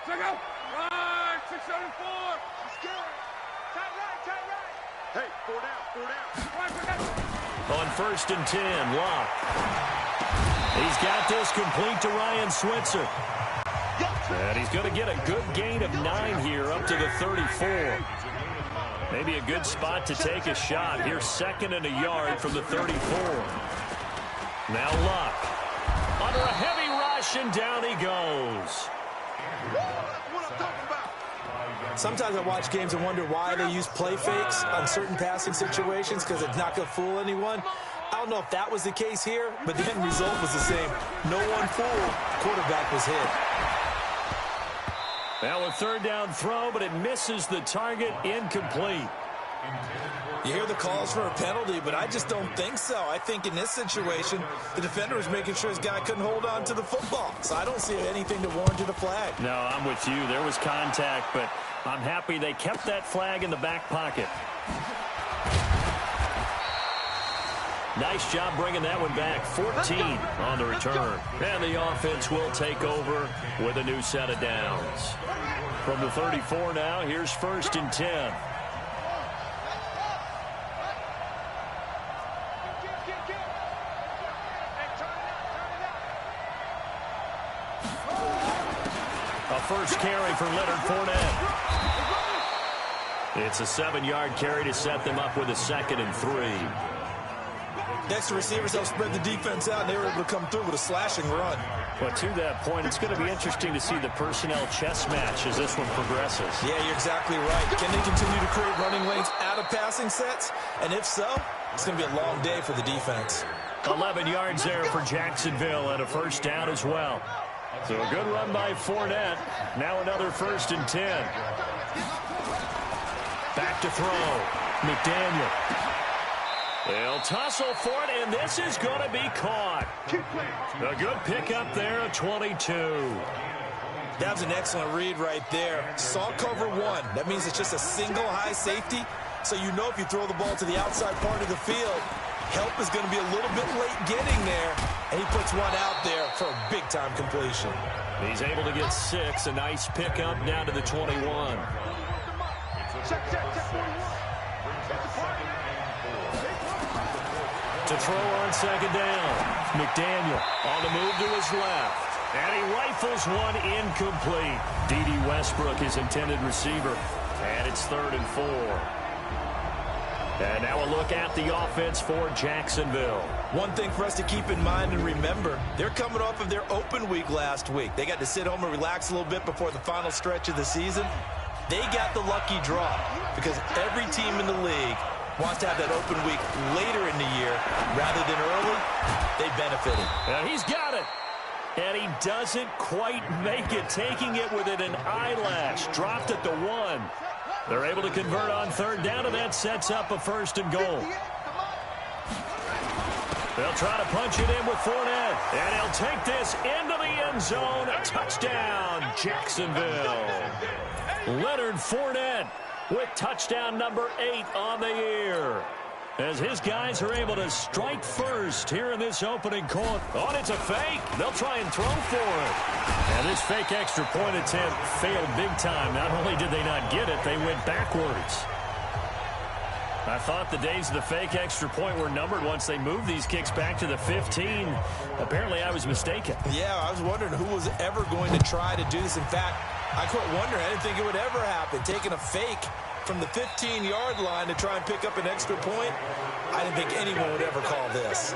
[SPEAKER 5] Check out. Right, 674. Let's go. Tight right. Hey, 4 down. Right.
[SPEAKER 3] On 1st and 10, Locke. He's got this complete to Ryan Switzer. And he's going to get a good gain of 9 here up to the 34. Maybe a good spot to take a shot. Here's 2nd and a yard from the 34. Now Luck. Under a heavy rush, and down he goes.
[SPEAKER 4] Sometimes I watch games and wonder why they use play fakes on certain passing situations, because it's not going to fool anyone. I don't know if that was the case here, but the end result was the same. No one fooled. Quarterback was hit.
[SPEAKER 3] Now a 3rd down throw, but it misses the target. Incomplete.
[SPEAKER 4] You hear the calls for a penalty, but I just don't think so. I think in this situation, the defender was making sure his guy couldn't hold on to the football. So I don't see anything that warranted a flag.
[SPEAKER 3] No, I'm with you. There was contact, but I'm happy they kept that flag in the back pocket. Nice job bringing that one back. 14 on the return. And the offense will take over with a new set of downs. From the 34 now, here's 1st and 10. A first carry for Leonard Fournette. It's a 7-yard carry to set them up with a 2nd and 3.
[SPEAKER 4] Next, the receivers help spread the defense out, and they were able to come through with a slashing run.
[SPEAKER 3] But to that point, it's going to be interesting to see the personnel chess match as this one progresses.
[SPEAKER 4] Yeah, you're exactly right. Can they continue to create running lanes out of passing sets? And if so, it's going to be a long day for the defense.
[SPEAKER 3] 11 yards there for Jacksonville and a 1st down as well. So a good run by Fournette. Now another 1st and 10. Back to throw. McDaniel. They'll tussle for it, and this is going to be caught. A good pickup there at 22.
[SPEAKER 4] That was an excellent read right there. Saw cover 1. That means it's just a single high safety. So you know if you throw the ball to the outside part of the field, help is going to be a little bit late getting there. And he puts one out there for a big-time completion.
[SPEAKER 3] He's able to get 6. A nice pickup down to the 21. To throw on 2nd down. McDaniel on the move to his left. And he rifles one incomplete. D.D. Westbrook, his intended receiver. And it's 3rd and 4. And now a look at the offense for Jacksonville.
[SPEAKER 4] One thing for us to keep in mind and remember, they're coming off of their open week last week. They got to sit home and relax a little bit before the final stretch of the season. They got the lucky draw because every team in the league wants to have that open week later in the year rather than early. They benefited.
[SPEAKER 3] And he's got it. And he doesn't quite make it, taking it within an eyelash. Dropped at the 1. They're able to convert on 3rd down, and that sets up a 1st and goal. They'll try to punch it in with Fournette. And he'll take this into the end zone. A touchdown, Jacksonville. Leonard Fournette with touchdown number 8 on the year. As his guys are able to strike first here in this opening quarter. Oh, and it's a fake. They'll try and throw for it. And this fake extra point attempt failed big time. Not only did they not get it, they went backwards. I thought the days of the fake extra point were numbered once they moved these kicks back to the 15. Apparently, I was mistaken.
[SPEAKER 4] Yeah, I was wondering who was ever going to try to do this. In fact, I quit wondering. I didn't think it would ever happen. Taking a fake from the 15-yard line to try and pick up an extra point, I didn't think anyone would ever call this.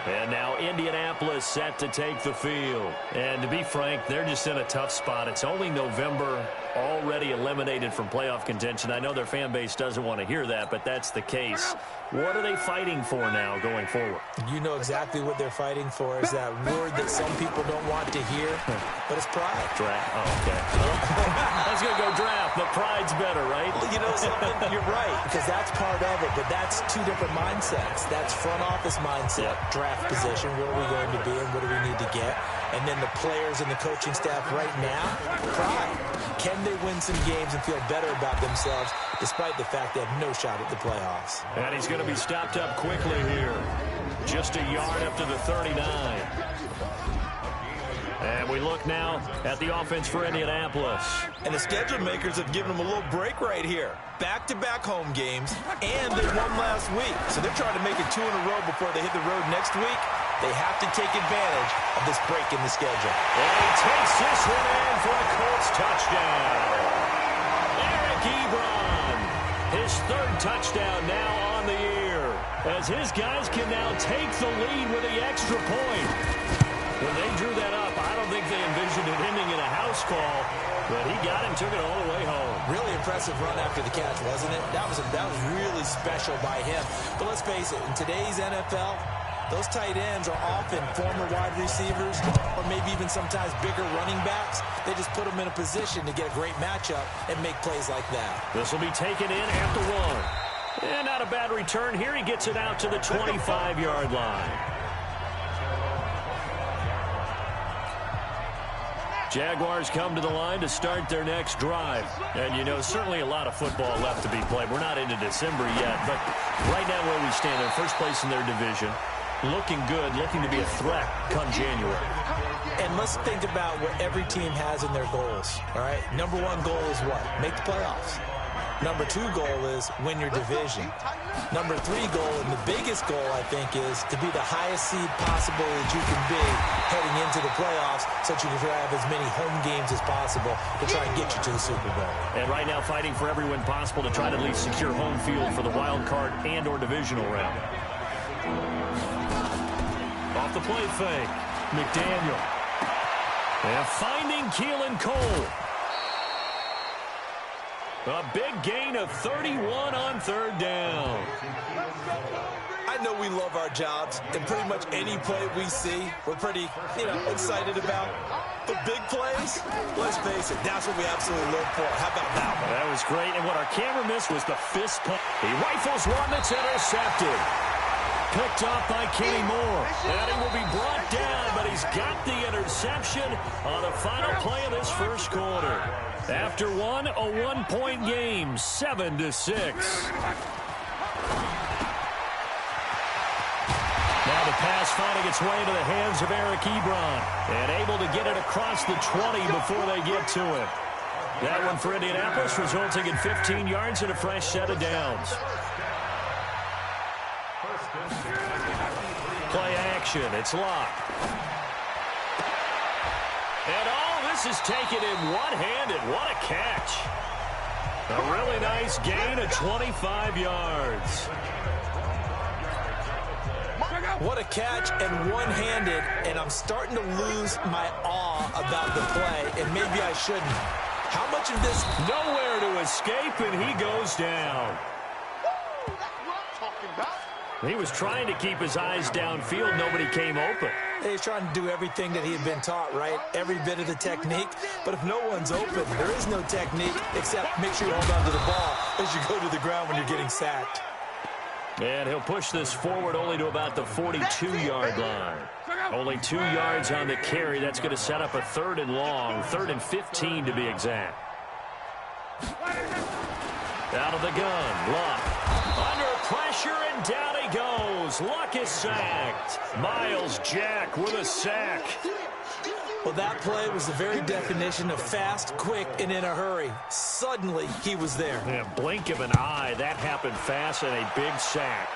[SPEAKER 3] And now Indianapolis set to take the field. And to be frank, they're just in a tough spot. It's only November, already eliminated from playoff contention. I know their fan base doesn't want to hear that, but that's the case. What are they fighting for now going forward?
[SPEAKER 4] You know exactly what they're fighting for is that word that some people don't want to hear, but it's pride.
[SPEAKER 3] Draft. Oh, okay. I was going to go draft, but pride's better, right?
[SPEAKER 4] Well, you know something? You're right, because that's part of it, but that's two different mindsets. That's front office mindset, draft position, where are we going to be and what do we need to get? And then the players and the coaching staff right now, pride. Can they win some games and feel better about themselves despite the fact they have no shot at the playoffs?
[SPEAKER 3] And he's going to be stopped up quickly here. Just a yard up to the 39. And we look now at the offense for Indianapolis.
[SPEAKER 4] And the schedule makers have given them a little break right here. Back-to-back home games, and they won last week. So they're trying to make it 2 in a row before they hit the road next week. They have to take advantage of this break in the schedule.
[SPEAKER 3] And he takes this one in for a Colts touchdown. Eric Ebron, his third touchdown now on the year, as his guys can now take the lead with the extra point. When they drew that up, I don't think they envisioned it ending in a house call, but he got him, took it all the way home.
[SPEAKER 4] Really impressive run after the catch, wasn't it? That was really special by him. But let's face it, in today's NFL, those tight ends are often former wide receivers or maybe even sometimes bigger running backs. They just put them in a position to get a great matchup and make plays like that.
[SPEAKER 3] This will be taken in at the 1. And not a bad return here. He gets it out to the 25-yard line. Jaguars come to the line to start their next drive. And, you know, certainly a lot of football left to be played. We're not into December yet, but right now where we stand, they're first place in their division. Looking good, looking to be a threat come January.
[SPEAKER 4] And let's think about what every team has in their goals, all right? Number 1 goal is what? Make the playoffs. Number 2 goal is win your division. Number 3 goal, and the biggest goal, I think, is to be the highest seed possible that you can be heading into the playoffs so that you can have as many home games as possible to try and get you to the Super Bowl.
[SPEAKER 3] And right now fighting for every win possible to try to at least secure home field for the wild card and or divisional round. Off the play fake, McDaniel. And finding Keelan Cole. A big gain of 31 on third down.
[SPEAKER 4] I know we love our jobs, and pretty much any play we see, we're pretty, excited about. But big plays, let's face it, that's what we absolutely live for. How about that one?
[SPEAKER 3] That was great, and what our camera missed was the fist pump. He rifles one that's intercepted. Picked off by Kenny Moore. And he will be brought down, but he's got the interception on the final play of this first quarter. After one, a one-point game, 7-6. Now the pass finding its way into the hands of Eric Ebron. And able to get it across the 20 before they get to him. That one for Indianapolis, resulting in 15 yards and a fresh set of downs. Play action, it's locked. And this is taken in one-handed. What a catch. A really nice gain of 25 yards.
[SPEAKER 4] What a catch and one-handed, and I'm starting to lose my awe about the play, and maybe I shouldn't. How much of this?
[SPEAKER 3] Nowhere to escape, and he goes down.
[SPEAKER 5] Woo, that's what I'm talking about.
[SPEAKER 3] He was trying to keep his eyes downfield. Nobody came open.
[SPEAKER 4] He's trying to do everything that he had been taught, right? Every bit of the technique. But if no one's open, there is no technique except make sure you hold on to the ball as you go to the ground when you're getting sacked.
[SPEAKER 3] And he'll push this forward only to about the 42-yard line. Only 2 yards on the carry. That's going to set up a 3rd and long, 3rd and 15 to be exact. Out of the gun, Luck. Under pressure, and down he goes. Luck is sacked. Miles Jack with a sack.
[SPEAKER 4] Well, that play was the very definition of fast, quick, and in a hurry. Suddenly, he was there.
[SPEAKER 3] Yeah, blink of an eye. That happened fast, and a big sack.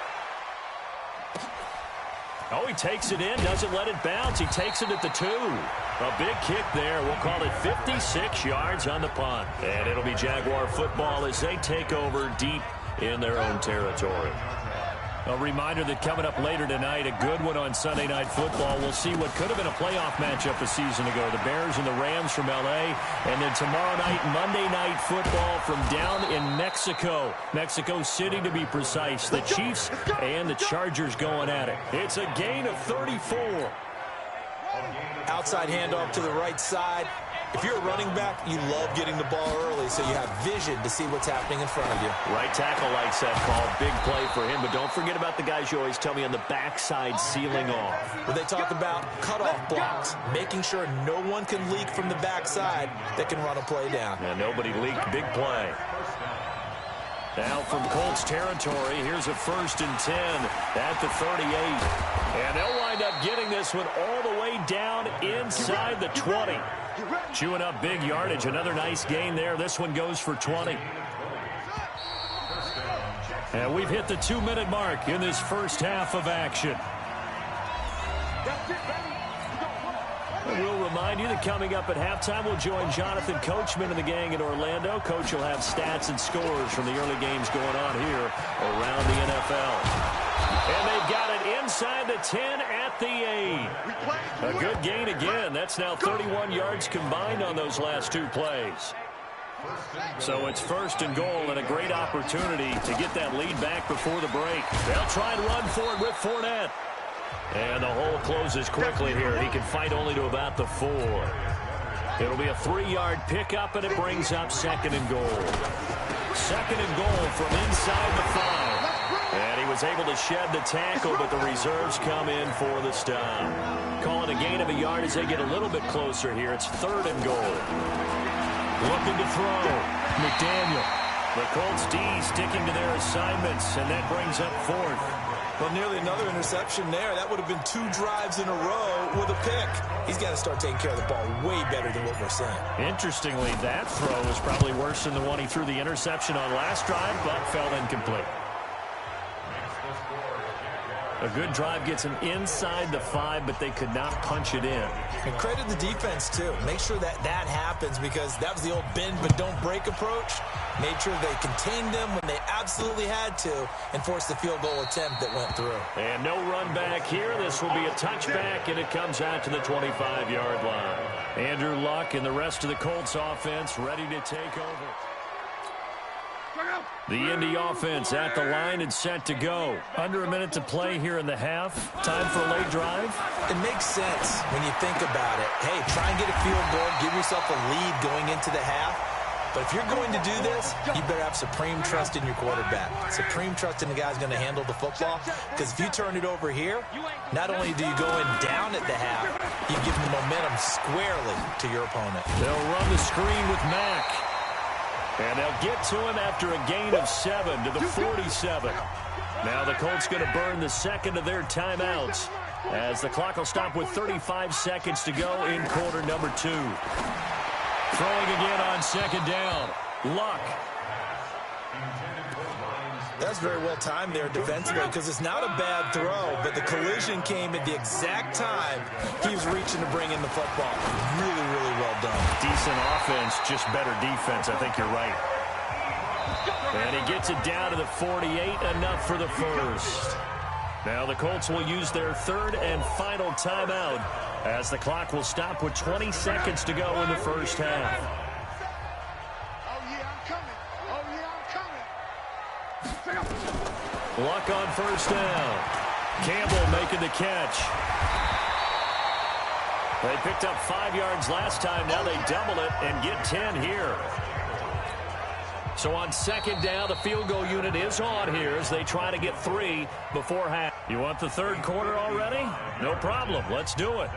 [SPEAKER 3] Oh, he takes it in, doesn't let it bounce. He takes it at the 2. A big kick there. We'll call it 56 yards on the punt. And it'll be Jaguar football as they take over deep in their own territory. A reminder that coming up later tonight, a good one on Sunday Night Football. We'll see what could have been a playoff matchup a season ago. The Bears and the Rams from L.A. And then tomorrow night, Monday Night Football from down in Mexico. Mexico City, to be precise. The Chiefs and the Chargers going at it. It's a gain of 34.
[SPEAKER 4] Outside handoff to the right side. If you're a running back, you love getting the ball early so you have vision to see what's happening in front of you.
[SPEAKER 3] Right tackle likes that call. Big play for him, but don't forget about the guys you always tell me on the backside sealing off.
[SPEAKER 4] Well, they talk about cutoff blocks, making sure no one can leak from the backside that can run a play down.
[SPEAKER 3] And nobody leaked. Big play. Now from Colts territory, here's a 1st and 10 at the 38. And they'll wind up getting this one all the way down inside the 20. Chewing up big yardage. Another nice gain there. This one goes for 20. And we've hit the 2-minute mark in this first half of action. And we'll remind you that coming up at halftime, we'll join Jonathan Coachman and the gang in Orlando. Coach will have stats and scores from the early games going on here around the NFL. And they've got it inside the 10 at the 8. A good gain again. That's now 31 yards combined on those last two plays. So it's 1st and goal and a great opportunity to get that lead back before the break. They'll try and run for it with Fournette. And the hole closes quickly here. He can fight only to about the 4. It'll be a 3-yard pickup, and it brings up 2nd and goal. 2nd and goal from inside the 5. And he was able to shed the tackle, but the reserves come in for the stop. Calling a gain of a yard as they get a little bit closer here. It's 3rd and goal. Looking to throw. McDaniel. The Colts D sticking to their assignments, and that brings up 4th.
[SPEAKER 4] Well, nearly another interception there. That would have been 2 drives in a row with a pick. He's got to start taking care of the ball way better than what we're seeing.
[SPEAKER 3] Interestingly, that throw was probably worse than the one he threw the interception on last drive, but fell incomplete. A good drive gets him inside the 5, but they could not punch it in.
[SPEAKER 4] And credit the defense, too. Make sure that happens, because that was the old bend but don't break approach. Made sure they contained them when they absolutely had to and forced the field goal attempt that went through.
[SPEAKER 3] And no run back here. This will be a touchback, and it comes out to the 25-yard line. Andrew Luck and the rest of the Colts offense ready to take over. The Indy offense at the line and set to go. Under a minute to play here in the half. Time for a late drive.
[SPEAKER 4] It makes sense when you think about it. Hey, try and get a field goal. Give yourself a lead going into the half. But if you're going to do this, you better have supreme trust in your quarterback. Supreme trust in the guy's going to handle the football. Because if you turn it over here, not only do you go in down at the half, you give the momentum squarely to your opponent.
[SPEAKER 3] They'll run the screen with Mack. And they'll get to him after a gain of 7 to the 47. Now the Colts going to burn the second of their timeouts as the clock will stop with 35 seconds to go in quarter number 2. Throwing again on 2nd down. Luck.
[SPEAKER 4] That's very well timed there defensively, because it's not a bad throw, but the collision came at the exact time he was reaching to bring in the football. Really, really well done.
[SPEAKER 3] Decent offense, just better defense. I think you're right. And he gets it down to the 48, enough for the first. Now the Colts will use their 3rd and final timeout as the clock will stop with 20 seconds to go in the first half. Luck on 1st down. Campbell making the catch. They picked up 5 yards last time. Now they double it and get 10 here. So on 2nd down, the field goal unit is on here as they try to get 3 before half. You want the 3rd quarter already? No problem. Let's do it.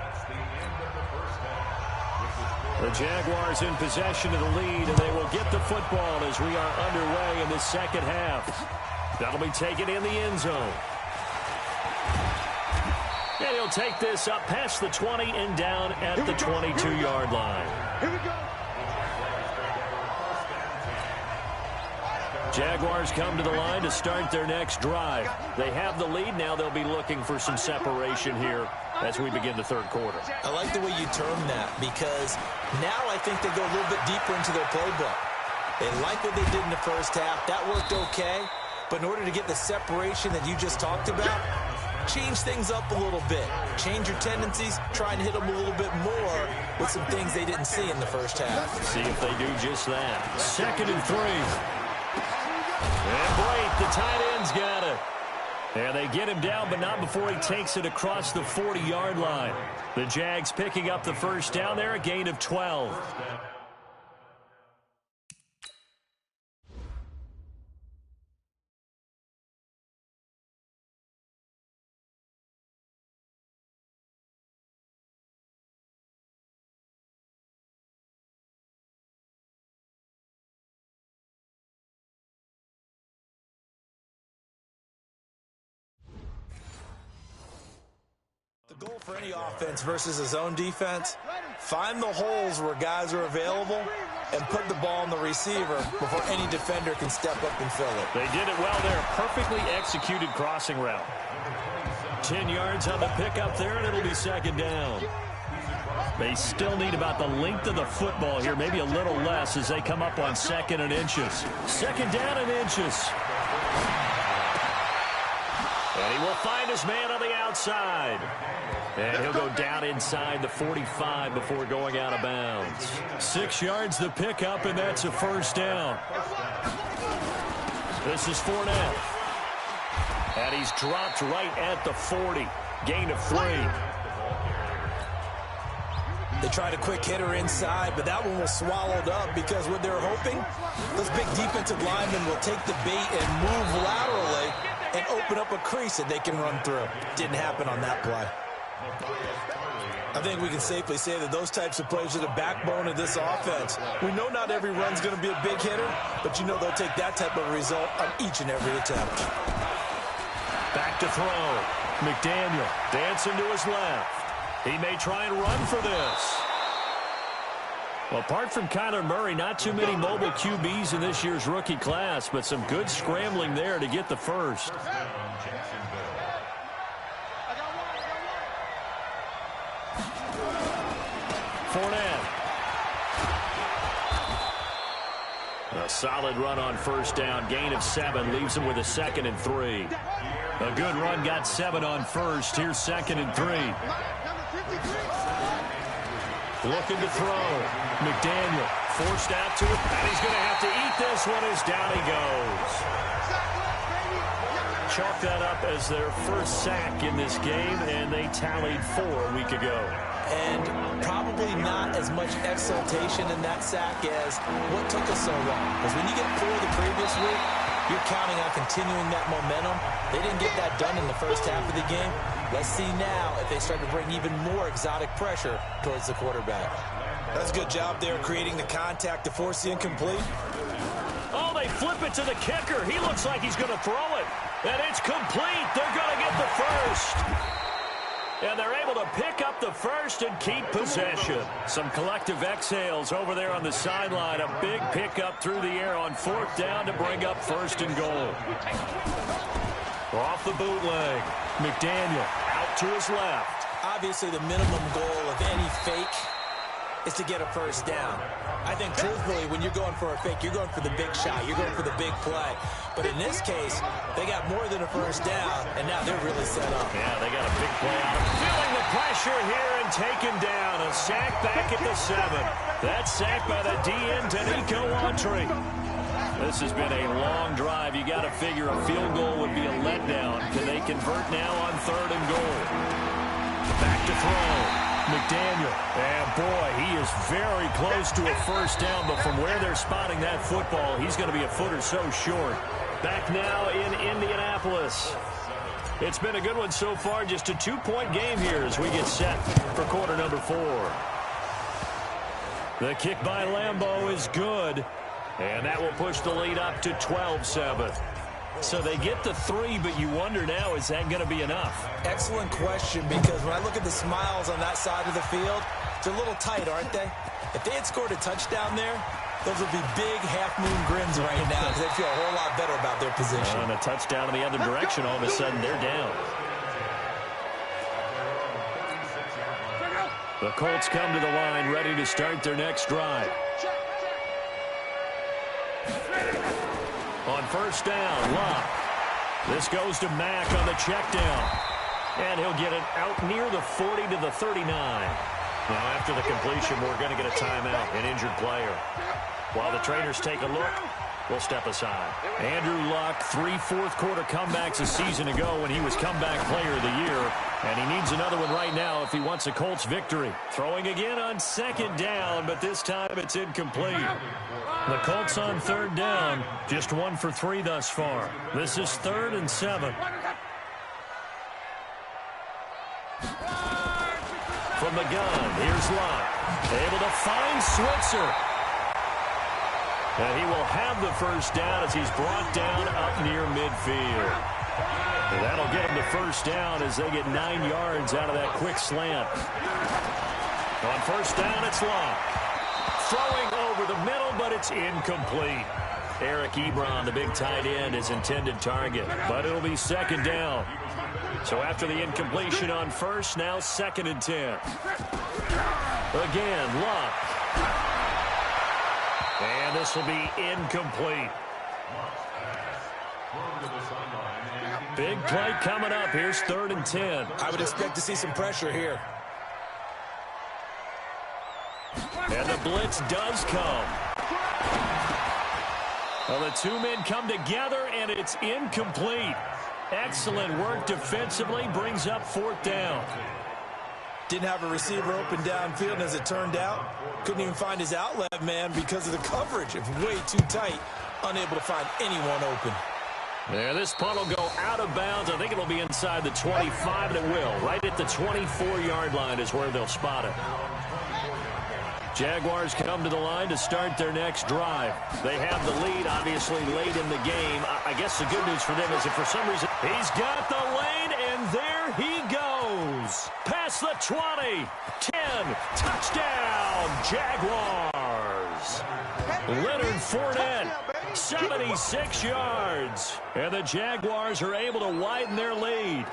[SPEAKER 3] The Jaguars in possession of the lead, and they will get the football as we are underway in the second half. That'll be taken in the end zone. And he'll take this up past the 20 and down at the 22-yard line.
[SPEAKER 5] Here we go.
[SPEAKER 3] Jaguars come to the line to start their next drive. They have the lead. Now they'll be looking for some separation here as we begin the 3rd quarter.
[SPEAKER 4] I like the way you term that, because now I think they go a little bit deeper into their playbook. They like what they did in the first half. That worked okay. But in order to get the separation that you just talked about, change things up a little bit. Change your tendencies. Try and hit them a little bit more with some things they didn't see in the first half.
[SPEAKER 3] See if they do just that. 2nd and 3. And Blake, the tight end's got it. And they get him down, but not before he takes it across the 40-yard line. The Jags picking up the first down there, a gain of 12.
[SPEAKER 4] The goal for any offense versus his own defense, find the holes where guys are available and put the ball on the receiver before any defender can step up and fill it.
[SPEAKER 3] They did it well there. Perfectly executed crossing route. 10 yards on the pickup there, and it'll be second down. They still need about the length of the football here, maybe a little less as they come up on second and inches. Second down and inches. And he will find his man on the outside. And he'll go down inside the 45 before going out of bounds. 6 yards the pickup, and that's a first down. This is Fournette. And he's dropped right at the 40. Gain of 3.
[SPEAKER 4] They tried a quick hitter inside, but that one was swallowed up because what they're hoping, those big defensive linemen will take the bait and move laterally and open up a crease that they can run through. Didn't happen on that play. I think we can safely say that those types of plays are the backbone of this offense. We know not every run's going to be a big hitter, but you know they'll take that type of result on each and every attempt.
[SPEAKER 3] Back to throw. McDaniel dancing to his left. He may try and run for this. Well, apart from Kyler Murray, not too many mobile QBs in this year's rookie class, but some good scrambling there to get the first. Fournette. A solid run on first down. Gain of 7 leaves him with a 2nd and 3. A good run got 7 on first. Here's 2nd and 3. Looking to throw. McDaniel forced out to it, and he's going to have to eat this one as down he goes. Chalk that up as their first sack in this game, and they tallied 4 a week ago.
[SPEAKER 4] And probably not as much exultation in that sack as what took us so long. Because when you get 4 the previous week, you're counting on continuing that momentum. They didn't get that done in the first half of the game. Let's see now if they start to bring even more exotic pressure towards the quarterback. That's a good job there creating the contact to force the incomplete.
[SPEAKER 3] Oh, they flip it to the kicker. He looks like he's going to throw it. And it's complete. They're going to get the first. And they're able to pick up the first and keep possession. Some collective exhales over there on the sideline. A big pickup through the air on 4th down to bring up 1st and goal. Off the bootleg. McDaniel out to his left.
[SPEAKER 4] Obviously, the minimum goal of any fake is to get a first down. I think truthfully, when you're going for a fake, you're going for the big shot. You're going for the big play. But in this case, they got more than a first down, and now they're really set up.
[SPEAKER 3] Yeah, they got a big play out of him. Feeling the pressure here and taken down. A sack back at the 7. That sack by the DN, Danico Autry. This has been a long drive. You got to figure a field goal would be a letdown. Can they convert now on 3rd and goal? Back to throw. McDaniel, and boy, he is very close to a first down, but from where they're spotting that football, he's going to be a foot or so short. Back now in Indianapolis. It's been a good one so far, just a 2-point game here as we get set for quarter number 4. The kick by Lambeau is good, and that will push the lead up to 12-7. So they get the 3, but you wonder now, is that going to be enough?
[SPEAKER 4] Excellent question, because when I look at the smiles on that side of the field, they're a little tight, aren't they? If they had scored a touchdown there, those would be big half-moon grins right now because they feel a whole lot better about their position.
[SPEAKER 3] And a touchdown in the other direction, all of a sudden they're down. The Colts come to the line, ready to start their next drive. On first down, Locke. This goes to Mack on the check down. And he'll get it out near the 40 to the 39. Now, after the completion, we're going to get a timeout, an injured player. While the trainers take a look, we'll step aside. Andrew Luck, 3 fourth-quarter comebacks a season ago when he was comeback player of the year. And he needs another one right now if he wants a Colts victory. Throwing again on 2nd down, but this time it's incomplete. The Colts on 3rd down, just 1 for 3 thus far. This is 3rd and 7. From the gun, here's Locke. Able to find Switzer. And he will have the first down as he's brought down up near midfield. And that'll get him to first down as they get 9 yards out of that quick slant. On first down, it's Locke. Throwing over the middle, but it's incomplete. Eric Ebron, the big tight end, his intended target. But it'll be second down. So after the incompletion on first, now 2nd and 10. Again, Luck. And this will be incomplete. Big play coming up. Here's 3rd and 10.
[SPEAKER 4] I would expect to see some pressure here.
[SPEAKER 3] And the blitz does come. Well, the two men come together, and it's incomplete. Excellent work defensively. Brings up 4th down.
[SPEAKER 4] Didn't have a receiver open downfield, and as it turned out, couldn't even find his outlet man because of the coverage. It was way too tight, unable to find anyone open.
[SPEAKER 3] There, this punt will go out of bounds. I think it'll be inside the 25, and it will. Right at the 24-yard line is where they'll spot it. Jaguars come to the line to start their next drive. They have the lead, obviously, late in the game. I guess the good news for them is if for some reason he's got the lane, and there he goes. Past the 20, 10, touchdown, Jaguars. Leonard Fournette, 76 yards. And the Jaguars are able to widen their lead.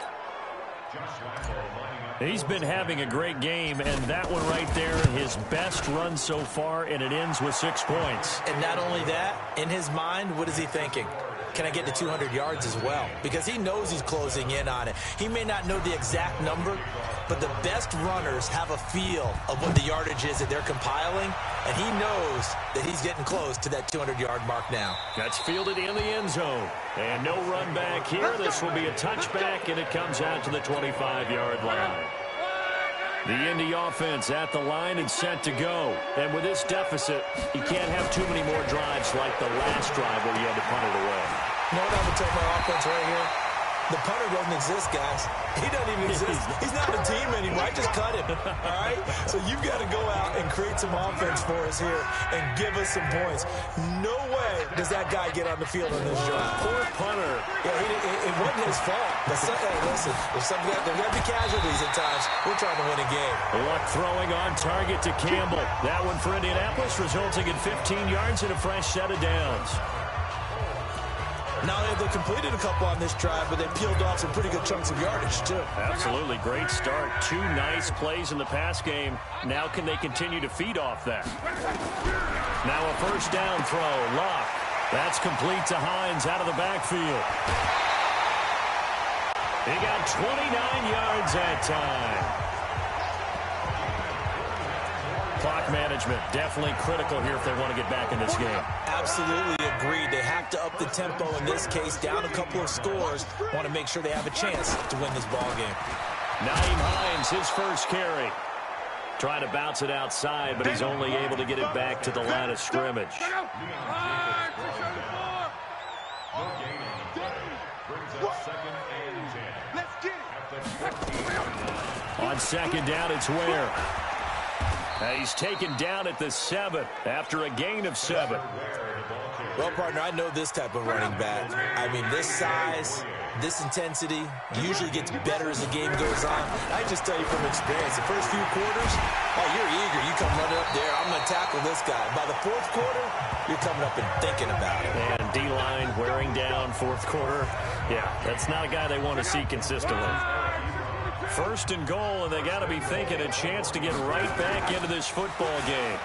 [SPEAKER 3] He's been having a great game, and that one right there, his best run so far, and it ends with 6 points.
[SPEAKER 4] And not only that, in his mind, what is he thinking? Can I get to 200 yards as well? Because he knows he's closing in on it. He may not know the exact number, but the best runners have a feel of what the yardage is that they're compiling, and he knows that he's getting close to that 200-yard mark now.
[SPEAKER 3] That's fielded in the end zone. And no run back here. This will be a touchback, and it comes out to the 25-yard line. The Indy offense at the line and set to go. And with this deficit, you can't have too many more drives like the last drive where you had to punt it away.
[SPEAKER 4] You know what I would tell my offense right here? The punter doesn't exist, guys. He doesn't even exist. He's not a team anymore. I just cut him, all right? So you've got to go out and create some offense for us here and give us some points. No way does that guy get on the field on this drive.
[SPEAKER 3] Poor punter.
[SPEAKER 4] Yeah, it wasn't his fault. But hey, listen, there's going to be casualties at times. We're trying to win a game.
[SPEAKER 3] Luck throwing on target to Campbell. That one for Indianapolis, resulting in 15 yards and a fresh set of downs.
[SPEAKER 4] Now they've completed a couple on this drive, but they peeled off some pretty good chunks of yardage, too.
[SPEAKER 3] Absolutely. Great start. 2 nice plays in the pass game. Now can they continue to feed off that? Now a first down throw. Luck. That's complete to Hines out of the backfield. He got 29 yards that time. Clock management, definitely critical here if they want to get back in this game.
[SPEAKER 4] Absolutely agreed. They have to up the tempo in this case, down a couple of scores. Want to make sure they have a chance to win this ball game.
[SPEAKER 3] Nyheim Hines, his first carry. Trying to bounce it outside, but he's only able to get it back to the line of scrimmage. On second down, it's Ware. He's taken down at the 7 after a gain of 7.
[SPEAKER 4] Well, partner, I know this type of running back. I mean, this size, this intensity usually gets better as the game goes on. I just tell you from experience, the first few quarters, oh, you're eager. You come running up there. I'm going to tackle this guy. By the 4th quarter, you're coming up and thinking about it.
[SPEAKER 3] And D-line wearing down 4th quarter. Yeah, that's not a guy they want to see consistently. First and goal, and they got to be thinking a chance to get right back into this football game.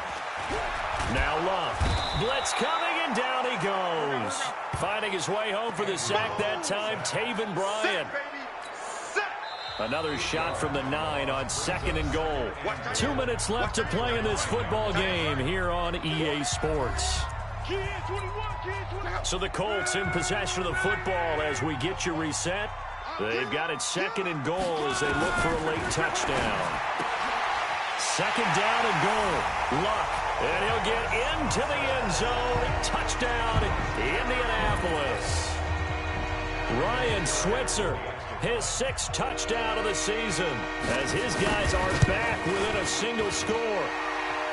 [SPEAKER 3] Now Luck. Blitz coming, and down he goes. Finding his way home for the sack that time, Taven Bryan. Another shot from the 9 on second and goal. 2 minutes left to play in this football game here on EA Sports. So the Colts in possession of the football as we get you reset. They've got it second and goal as they look for a late touchdown. Second down and goal. Luck. And he'll get into the end zone. Touchdown, Indianapolis. Ryan Switzer, his 6th touchdown of the season, as his guys are back within a single score.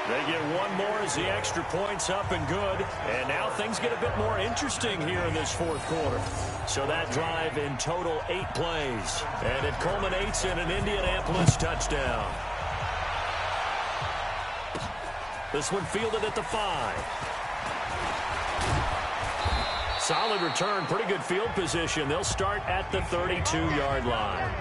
[SPEAKER 3] They get one more as the extra point's up and good. And now things get a bit more interesting here in this 4th quarter. So that drive in total 8 plays. And it culminates in an Indianapolis touchdown. This one fielded at the 5. Solid return, pretty good field position. They'll start at the 32-yard line.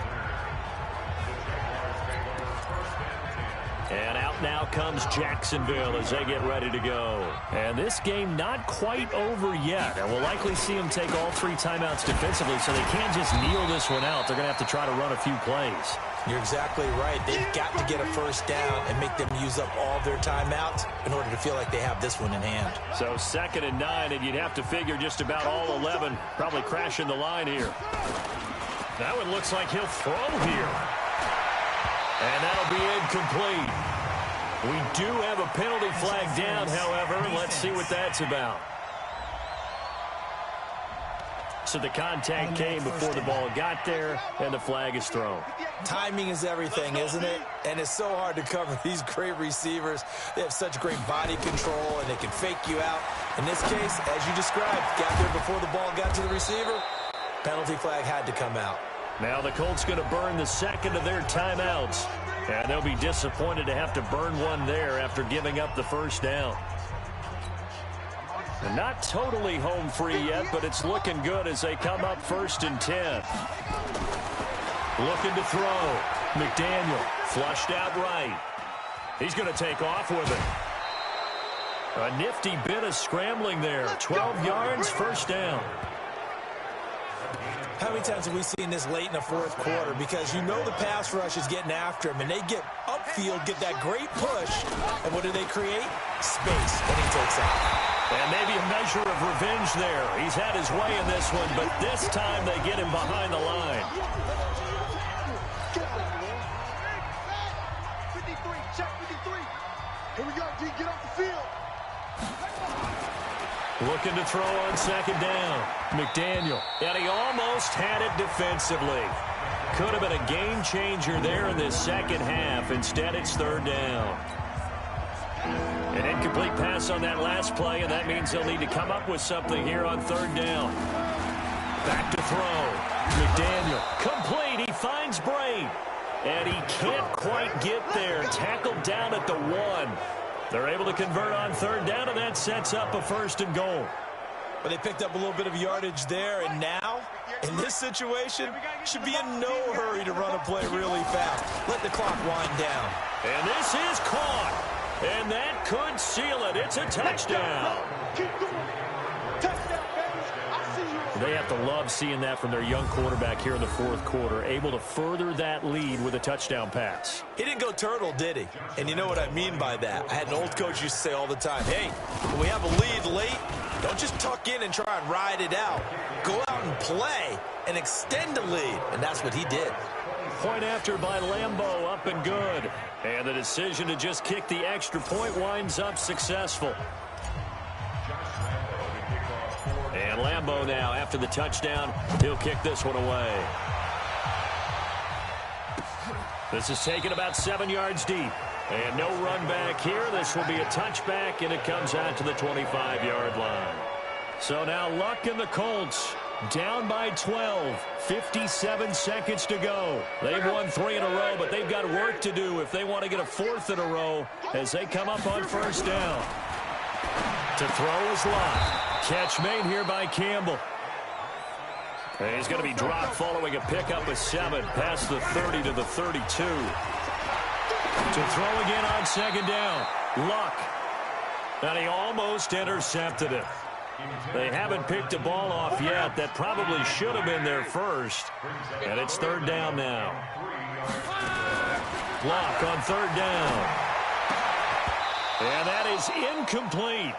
[SPEAKER 3] And out now comes Jacksonville as they get ready to go. And this game not quite over yet. And we'll likely see them take all 3 timeouts defensively, so they can't just kneel this one out. They're going to have to try to run a few plays.
[SPEAKER 4] You're exactly right. They've got to get a first down and make them use up all their timeouts in order to feel like they have this one in hand.
[SPEAKER 3] So 2nd and 9, and you'd have to figure just about all 11 probably crashing the line here. That one looks like he'll throw here. And that'll be incomplete. We do have a penalty flag down, however. Let's see what that's about. So the contact came before the ball got there, and the flag is thrown.
[SPEAKER 4] Timing is everything, isn't it? And it's so hard to cover these great receivers. They have such great body control, and they can fake you out. In this case, as you described, got there before the ball got to the receiver. Penalty flag had to come out.
[SPEAKER 3] Now the Colts going to burn the 2nd of their timeouts. And they'll be disappointed to have to burn one there after giving up the first down. And not totally home free yet, but it's looking good as they come up 1st and 10. Looking to throw. McDaniel flushed out right. He's going to take off with it. A nifty bit of scrambling there. 12 yards, first down.
[SPEAKER 4] How many times have we seen this late in the 4th quarter? Because you know the pass rush is getting after him, and they get upfield, get that great push, and what do they create? Space, and he takes off.
[SPEAKER 3] And maybe a measure of revenge there. He's had his way in this one, but this time they get him behind the line.
[SPEAKER 5] 53, check 53. Here we go, D, get off the field.
[SPEAKER 3] Looking to throw on 2nd down. McDaniel. And he almost had it defensively. Could have been a game changer there in this 2nd half. Instead, it's 3rd down. An incomplete pass on that last play, and that means they'll need to come up with something here on 3rd down. Back to throw. McDaniel. Complete. He finds Brain. And he can't quite get there. Tackled down at the 1. They're able to convert on 3rd down, and that sets up a 1st and goal.
[SPEAKER 4] But they picked up a little bit of yardage there, and now, in this situation, should be in no hurry to run a play really fast. Let the clock wind down.
[SPEAKER 3] And this is caught. And that could seal it. It's a touchdown.
[SPEAKER 5] Keep going. Touchdown, baby. I see you.
[SPEAKER 3] They have to love seeing that from their young quarterback here in the 4th quarter, able to further that lead with a touchdown pass.
[SPEAKER 4] He didn't go turtle, did he? And you know what I mean by that. I had an old coach used to say all the time, hey, when we have a lead late, don't just tuck in and try and ride it out. Go out and play and extend the lead. And that's what he did.
[SPEAKER 3] Point after by Lambeau, up and good. And the decision to just kick the extra point winds up successful. And Lambeau now, after the touchdown, he'll kick this one away. This is taken about 7 yards deep. And no run back here. This will be a touchback, and it comes out to the 25-yard line. So now Luck and the Colts down by 12. 57 seconds to go. They've won 3 in a row, but they've got work to do if they want to get a 4th in a row as they come up on 1st down. To throw is Luck. Catch made here by Campbell. And he's going to be dropped following a pickup of 7 past the 30 to the 32. To throw again on 2nd down. Luck. And he almost intercepted it. They haven't picked a ball off yet. That probably should have been their first. And it's 3rd down now. Luck on 3rd down. And that is incomplete.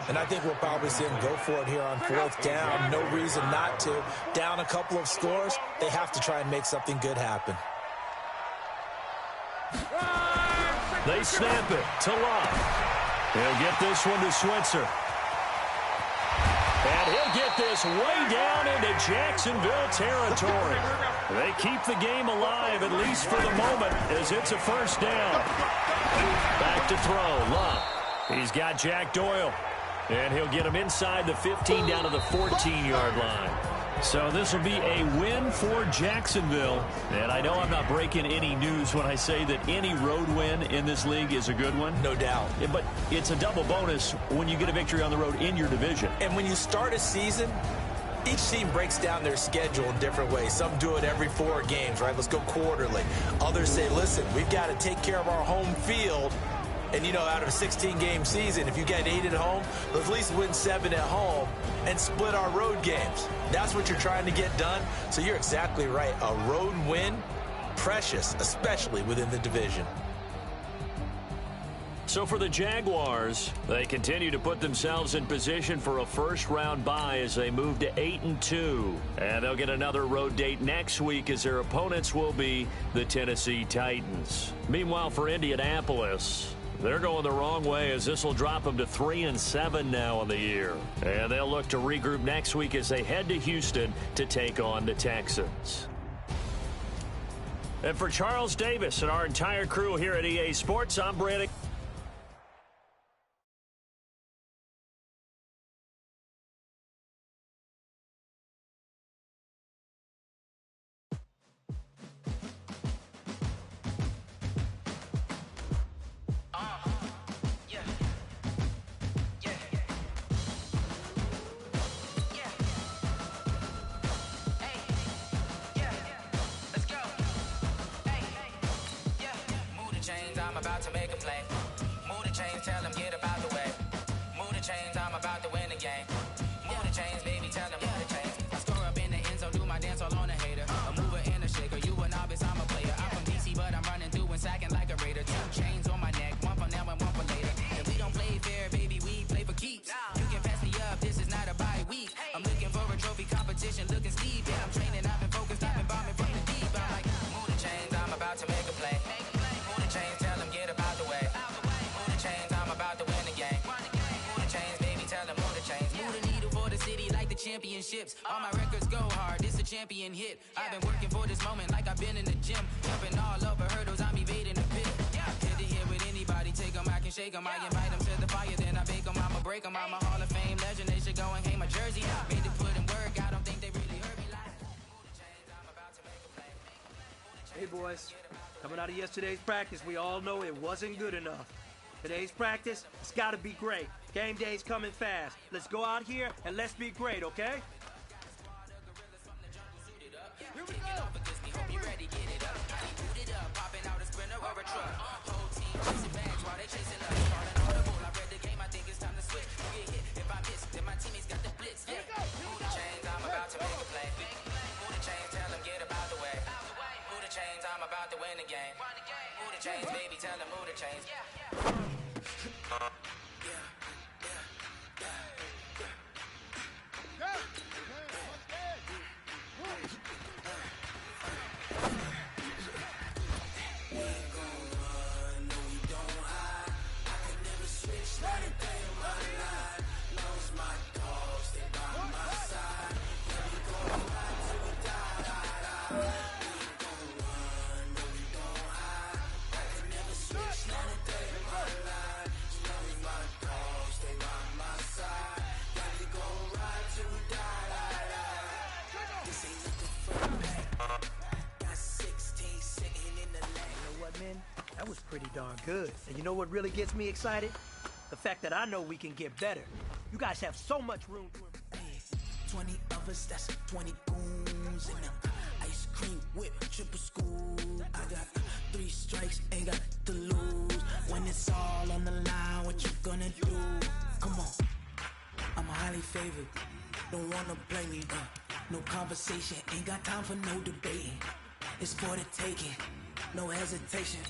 [SPEAKER 4] And I think we'll probably see him go for it here on 4th down. No reason not to. Down a couple of scores, they have to try and make something good happen.
[SPEAKER 3] They snap it to Luck. He'll get this one to Switzer. And he'll get this way down into Jacksonville territory. They keep the game alive, at least for the moment, as it's a 1st down. Back to throw, Luck. He's got Jack Doyle. And he'll get him inside the 15 down to the 14-yard line. So this will be a win for Jacksonville. And I know I'm not breaking any news when I say that any road win in this league is a good one.
[SPEAKER 4] No doubt.
[SPEAKER 3] But it's a double bonus when you get a victory on the road in your division.
[SPEAKER 4] And when you start a season, each team breaks down their schedule in different ways. Some do it every 4 games, right? Let's go quarterly. Others say, listen, we've got to take care of our home field. And, you know, out of a 16-game season, if you get 8 at home, let's at least win 7 at home and split our road games. That's what you're trying to get done. So you're exactly right. A road win, precious, especially within the division.
[SPEAKER 3] So for the Jaguars, they continue to put themselves in position for a first-round bye as they move to 8-2. And they'll get another road date next week as their opponents will be the Tennessee Titans. Meanwhile, for Indianapolis, they're going the wrong way as this will drop them to 3-7 now on the year. And they'll look to regroup next week as they head to Houston to take on the Texans. And for Charles Davis and our entire crew here at EA Sports, I'm Brandon.
[SPEAKER 8] I'm about to make a play. Move the chains, tell them get about the way. Move the chains, I'm about to win the game. Move the chains, baby, tell them move the chains. I score up in the end zone, do my dance all on a hater. A mover and a shaker, you a novice, I'm a player. I'm from DC, but I'm running through and sacking like a raider. 2 chains on my neck, one for now and one for later. And we don't play fair, baby, we play for keeps. You can pass me up, this is not a bye week. I'm looking for a trophy competition, looking steep. Yeah, I'm training, I've been focused, I've been bombing from the deep. I'm like, move the chains, I'm about to make a play. Move the chains, tell them get about the way. Move the chains, I'm about to win the game. Move the chains, baby, tell them move the chains. Move the needle for the city like the championships. All my records go hard, this a champion hit. I've been working for this moment like I've been in the gym. Jumping all over hurdles, I'm evading the pit. Head to head with anybody, take them, I can shake them. I invite them to the fire, then I bake them, I'ma break them. I'm a Hall of Fame legend, they should go and hang my jersey. Made to put in work, I don't think they really heard me like. Move the chains, I'm about to make a play.
[SPEAKER 11] Hey boys, coming out of yesterday's practice, we all know it wasn't good enough. Today's practice, it's gotta be great. Game day's coming fast. Let's go out here and let's be great, okay?
[SPEAKER 8] Here we go. Hope you ready, get it up. I boot it up, popping out a sprinter or a truck. Whole team chasing bags while they chasing us. Calling audible, I read the game, I think it's time to switch. You get hit, if I miss, then my teammates got the blitz. Yeah, move the chains, I'm about to make a play. Move the chains, tell them get about the way. Move the chains, I'm about to win the game. Move the chains, baby, tell them move the chains.
[SPEAKER 11] That was pretty darn good. And you know what really gets me excited? The fact that I know we can get better. You guys have so much room to improve.
[SPEAKER 10] 20 of us, that's 20 goons in them. Ice cream whip, triple school. I got 3 strikes, ain't got to lose. When it's all on the line, what you gonna do? Come on, I'm highly favored. Don't wanna play me, no conversation, ain't got time for no debating. It's for the taking, no hesitation.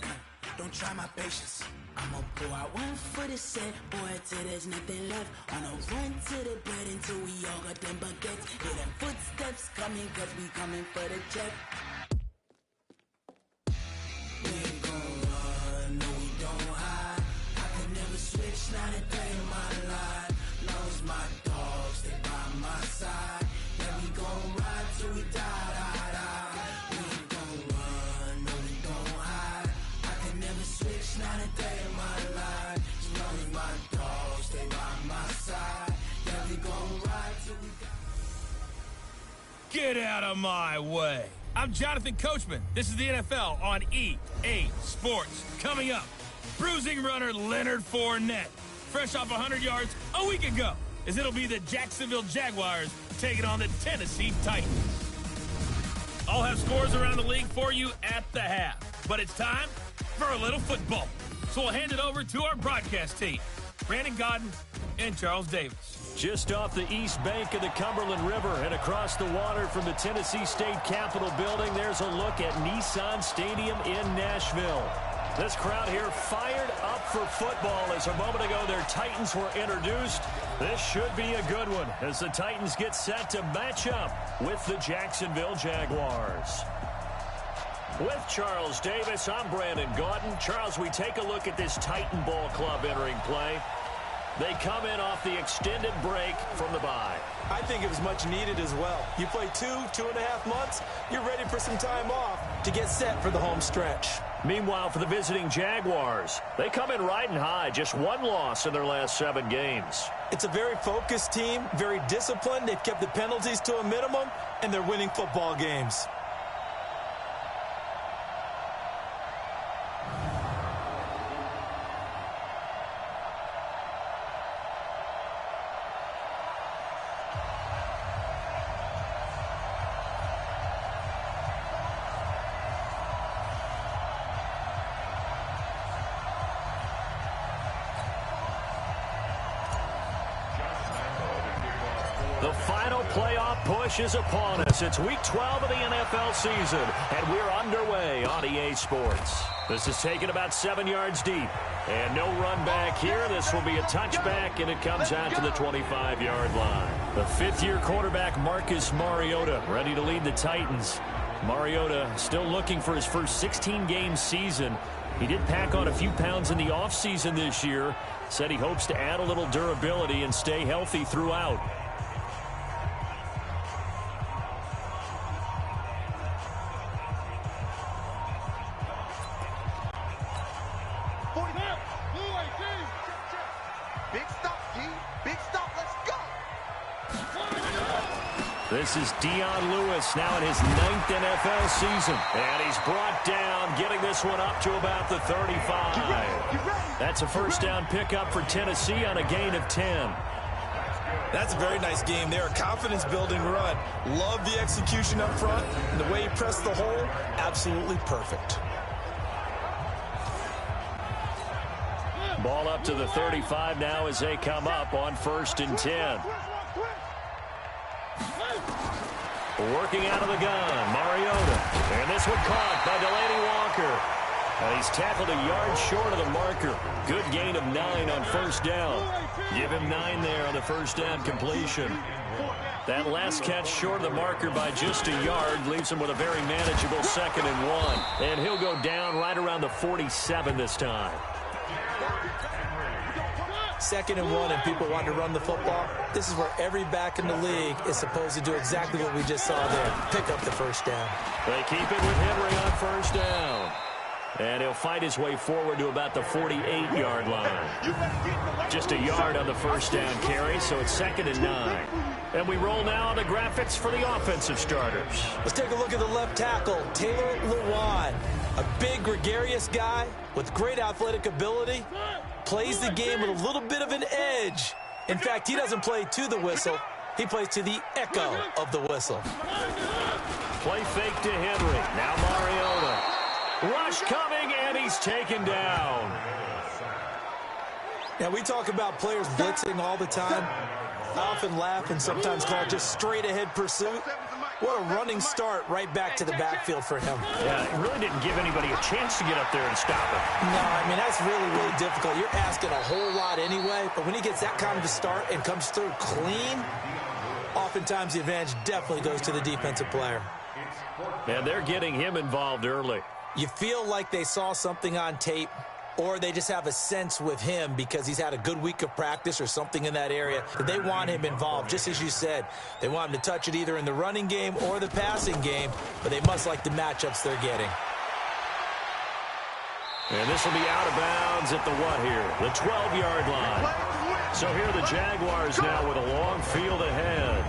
[SPEAKER 10] Don't try my patience. I'ma pour out one for the set, boy, till there's nothing left. On a run to the bread until we all got them baguettes. Hear them footsteps coming, cause we coming for the check. We ain't gon' run, no we don't hide. I can never switch, not a day in my life. Long as my dogs, they by my side. Yeah, we gon' ride till we die, die, die. We ain't gon' run, no we don't hide. I can never switch, not a day in my life. As long as my dogs, they by my side. Yeah, we gon' ride till we die.
[SPEAKER 2] Get out of my way. I'm Jonathan Coachman. This is the NFL on EA Sports. Coming up, bruising runner Leonard Fournette, fresh off 100 yards a week ago, as it'll be the Jacksonville Jaguars taking on the Tennessee Titans. I'll have scores around the league for you at the half, but it's time for a little football. So we'll hand it over to our broadcast team, Brandon Godden and Charles Davis.
[SPEAKER 3] Just off the east bank of the Cumberland River and across the water from the Tennessee State Capitol building, there's a look at Nissan Stadium in Nashville. This crowd here fired up for football as a moment ago their Titans were introduced. This should be a good one as the Titans get set to match up with the Jacksonville Jaguars. With Charles Davis, I'm Brandon Gaudin. Charles, we take a look at this Titan Ball Club entering play. They come in off the extended break from the bye.
[SPEAKER 4] I think it was much needed as well. You play 2.5 months, you're ready for some time off to get set for the home stretch.
[SPEAKER 3] Meanwhile, for the visiting Jaguars, they come in riding high, just one loss in their last 7 games.
[SPEAKER 4] It's a very focused team, very disciplined. They've kept the penalties to a minimum, and they're winning football games.
[SPEAKER 3] The final playoff push is upon us. It's week 12 of the NFL season, and we're underway on EA Sports. This is taken about 7 yards deep, and no run back here. This will be a touchback, and it comes out to the 25-yard line. The fifth-year quarterback, Marcus Mariota, ready to lead the Titans. Mariota still looking for his first 16-game season. He did pack on a few pounds in the offseason this year. Said he hopes to add a little durability and stay healthy throughout. This is Dion Lewis now in his 9th NFL season. And he's brought down, getting this one up to about the 35. That's a first down pickup for Tennessee on a gain of 10.
[SPEAKER 4] That's a very nice game there. A confidence-building run. Love the execution up front. And the way he pressed the hole, absolutely perfect.
[SPEAKER 3] Ball up to the 35 now as they come up on 1st and 10. Working out of the gun, Mariota. And this one caught by Delaney Walker. And he's tackled a yard short of the marker. Good gain of 9 on 1st down. Give him 9 there on the 1st down completion. That last catch short of the marker by just a yard leaves him with a very manageable 2nd and 1. And he'll go down right around the 47 this time.
[SPEAKER 4] 2nd and 1 and people want to run the football. This is where every back in the league is supposed to do exactly what we just saw there. Pick up the 1st down.
[SPEAKER 3] They keep it with Henry on 1st down. And he'll fight his way forward to about the 48-yard line. Just a yard on the 1st down carry, so it's 2nd and 9. And we roll now on the graphics for the offensive starters.
[SPEAKER 4] Let's take a look at the left tackle, Taylor Lewan. A big, gregarious guy with great athletic ability. Plays the game with a little bit of an edge. In fact, he doesn't play to the whistle. He plays to the echo of the whistle.
[SPEAKER 3] Play fake to Henry. Now Mariota. Rush coming, and he's taken down.
[SPEAKER 4] Now, we talk about players blitzing all the time. I often laugh and sometimes call it just straight-ahead pursuit. What a running start right back to the backfield for him.
[SPEAKER 3] Yeah, it really didn't give anybody a chance to get up there and stop it.
[SPEAKER 4] No, I mean, that's really, really difficult. You're asking a whole lot anyway, but when he gets that kind of a start and comes through clean, oftentimes the advantage definitely goes to the defensive player.
[SPEAKER 3] And they're getting him involved early.
[SPEAKER 4] You feel like they saw something on tape, or they just have a sense with him because he's had a good week of practice or something in that area that they want him involved. Just as you said, they want him to touch it either in the running game or the passing game, but they must like the matchups they're getting.
[SPEAKER 3] And this will be out of bounds at the what here? The 12-yard line. So here are the Jaguars now with a long field ahead.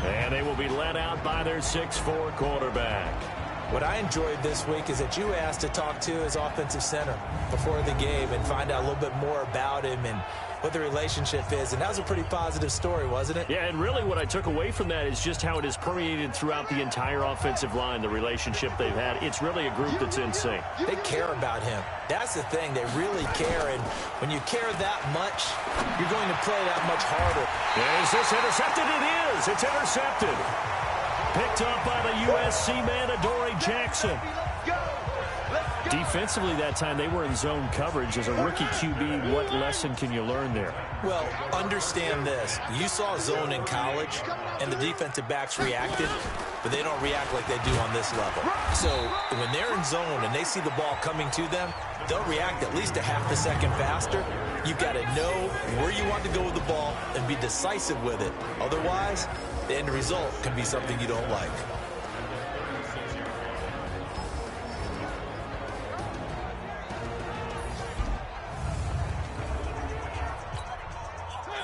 [SPEAKER 3] And they will be led out by their 6'4" quarterback.
[SPEAKER 4] What I enjoyed this week is that you asked to talk to his offensive center before the game and find out a little bit more about him and what the relationship is. And that was a pretty positive story, wasn't it?
[SPEAKER 3] Yeah, and really what I took away from that is just how it is permeated throughout the entire offensive line, the relationship they've had. It's really a group that's in sync.
[SPEAKER 4] They care about him. That's the thing. They really care. And when you care that much, you're going to play that much harder.
[SPEAKER 3] Is this intercepted? It is. It's intercepted. Picked up by the USC man, Adoree Jackson. Defensively that time, they were in zone coverage. As a rookie QB, what lesson can you learn there?
[SPEAKER 4] Well, understand this. You saw zone in college, and the defensive backs reacted, but they don't react like they do on this level. So when they're in zone and they see the ball coming to them, they'll react at least a half a second faster. You've got to know where you want to go with the ball and be decisive with it. Otherwise, the end result can be something you don't like.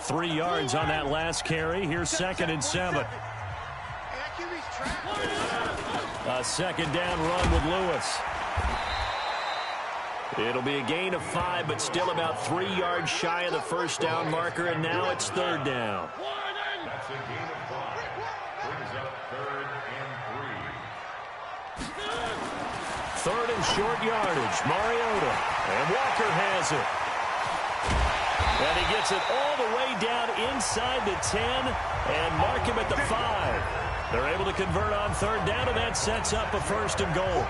[SPEAKER 3] Three yards on that last carry. Here's 2nd and 7. A second down run with Lewis. It'll be a gain of 5, but still about 3 yards shy of the first down marker, and now it's 3rd down.
[SPEAKER 5] That's a gain of 5. Brings up 3rd and 3.
[SPEAKER 3] 3rd and short yardage. Mariota. And Walker has it. And he gets it all the way down inside the 10 and mark him at the 5. They're able to convert on 3rd down, and that sets up a 1st and goal.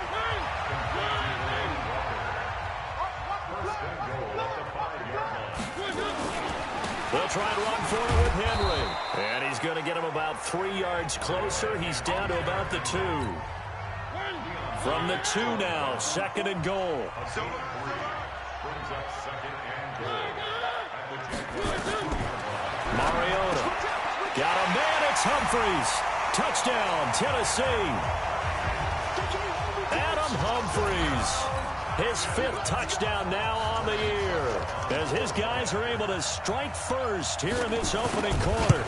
[SPEAKER 3] They'll try and run for it with Henry. And he's going to get him about 3 yards closer. He's down to about the 2. From the 2 now, 2nd and goal. Mariota. Got a man, it's Humphries. Touchdown, Tennessee. Adam Humphries. His 5th touchdown now on the year, as his guys are able to strike first here in this opening quarter.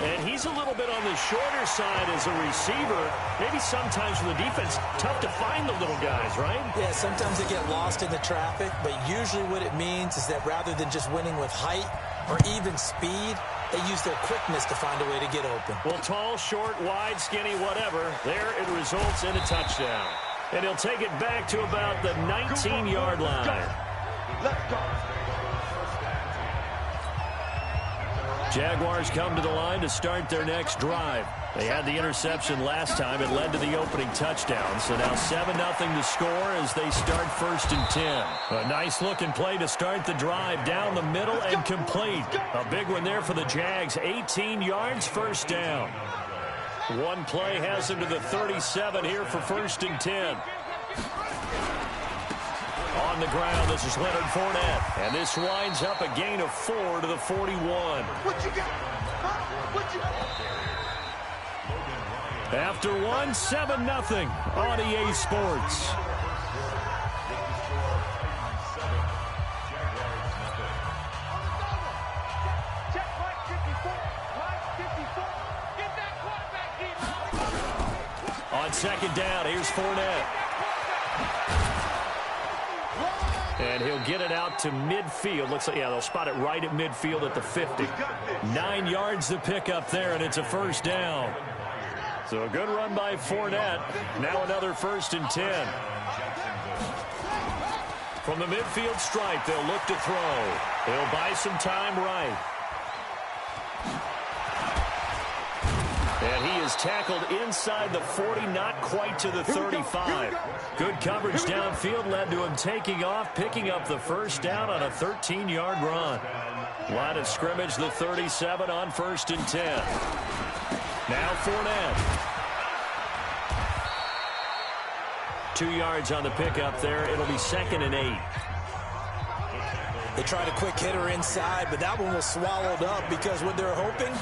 [SPEAKER 3] And he's a little bit on the shorter side as a receiver. Maybe sometimes for the defense, tough to find the little guys, right?
[SPEAKER 4] Yeah, sometimes they get lost in the traffic, but usually what it means is that rather than just winning with height or even speed, they use their quickness to find a way to get open.
[SPEAKER 3] Well, tall, short, wide, skinny, whatever, there it results in a touchdown. And he'll take it back to about the 19-yard line.
[SPEAKER 5] Let's go.
[SPEAKER 3] Jaguars come to the line to start their next drive. They had the interception last time. It led to the opening touchdown. So now 7-0 to score as they start 1st and 10. A nice-looking play to start the drive down the middle and complete. A big one there for the Jags. 18 yards, 1st down. One play has him to the 37 here for 1st and 10. On the ground, this is Leonard Fournette. And this winds up a gain of 4 to the 41.
[SPEAKER 5] What you got? What you got?
[SPEAKER 3] After 1, 7-0 on EA Sports. On 2nd down, here's Fournette. And he'll get it out to midfield. Looks like, yeah, they'll spot it right at midfield at the 50. 9 yards to pick up there, and it's a 1st down. So a good run by Fournette. Now another 1st and 10. From the midfield stripe, they'll look to throw. They'll buy some time right. And he is tackled inside the 40, not quite to the 35. Good coverage downfield led to him taking off, picking up the 1st down on a 13-yard run. Line of scrimmage, the 37 on 1st and 10. Now Fournette. 2 yards on the pickup there. It'll be 2nd and 8.
[SPEAKER 4] They tried a quick hitter inside, but that one was swallowed up because what they're hoping,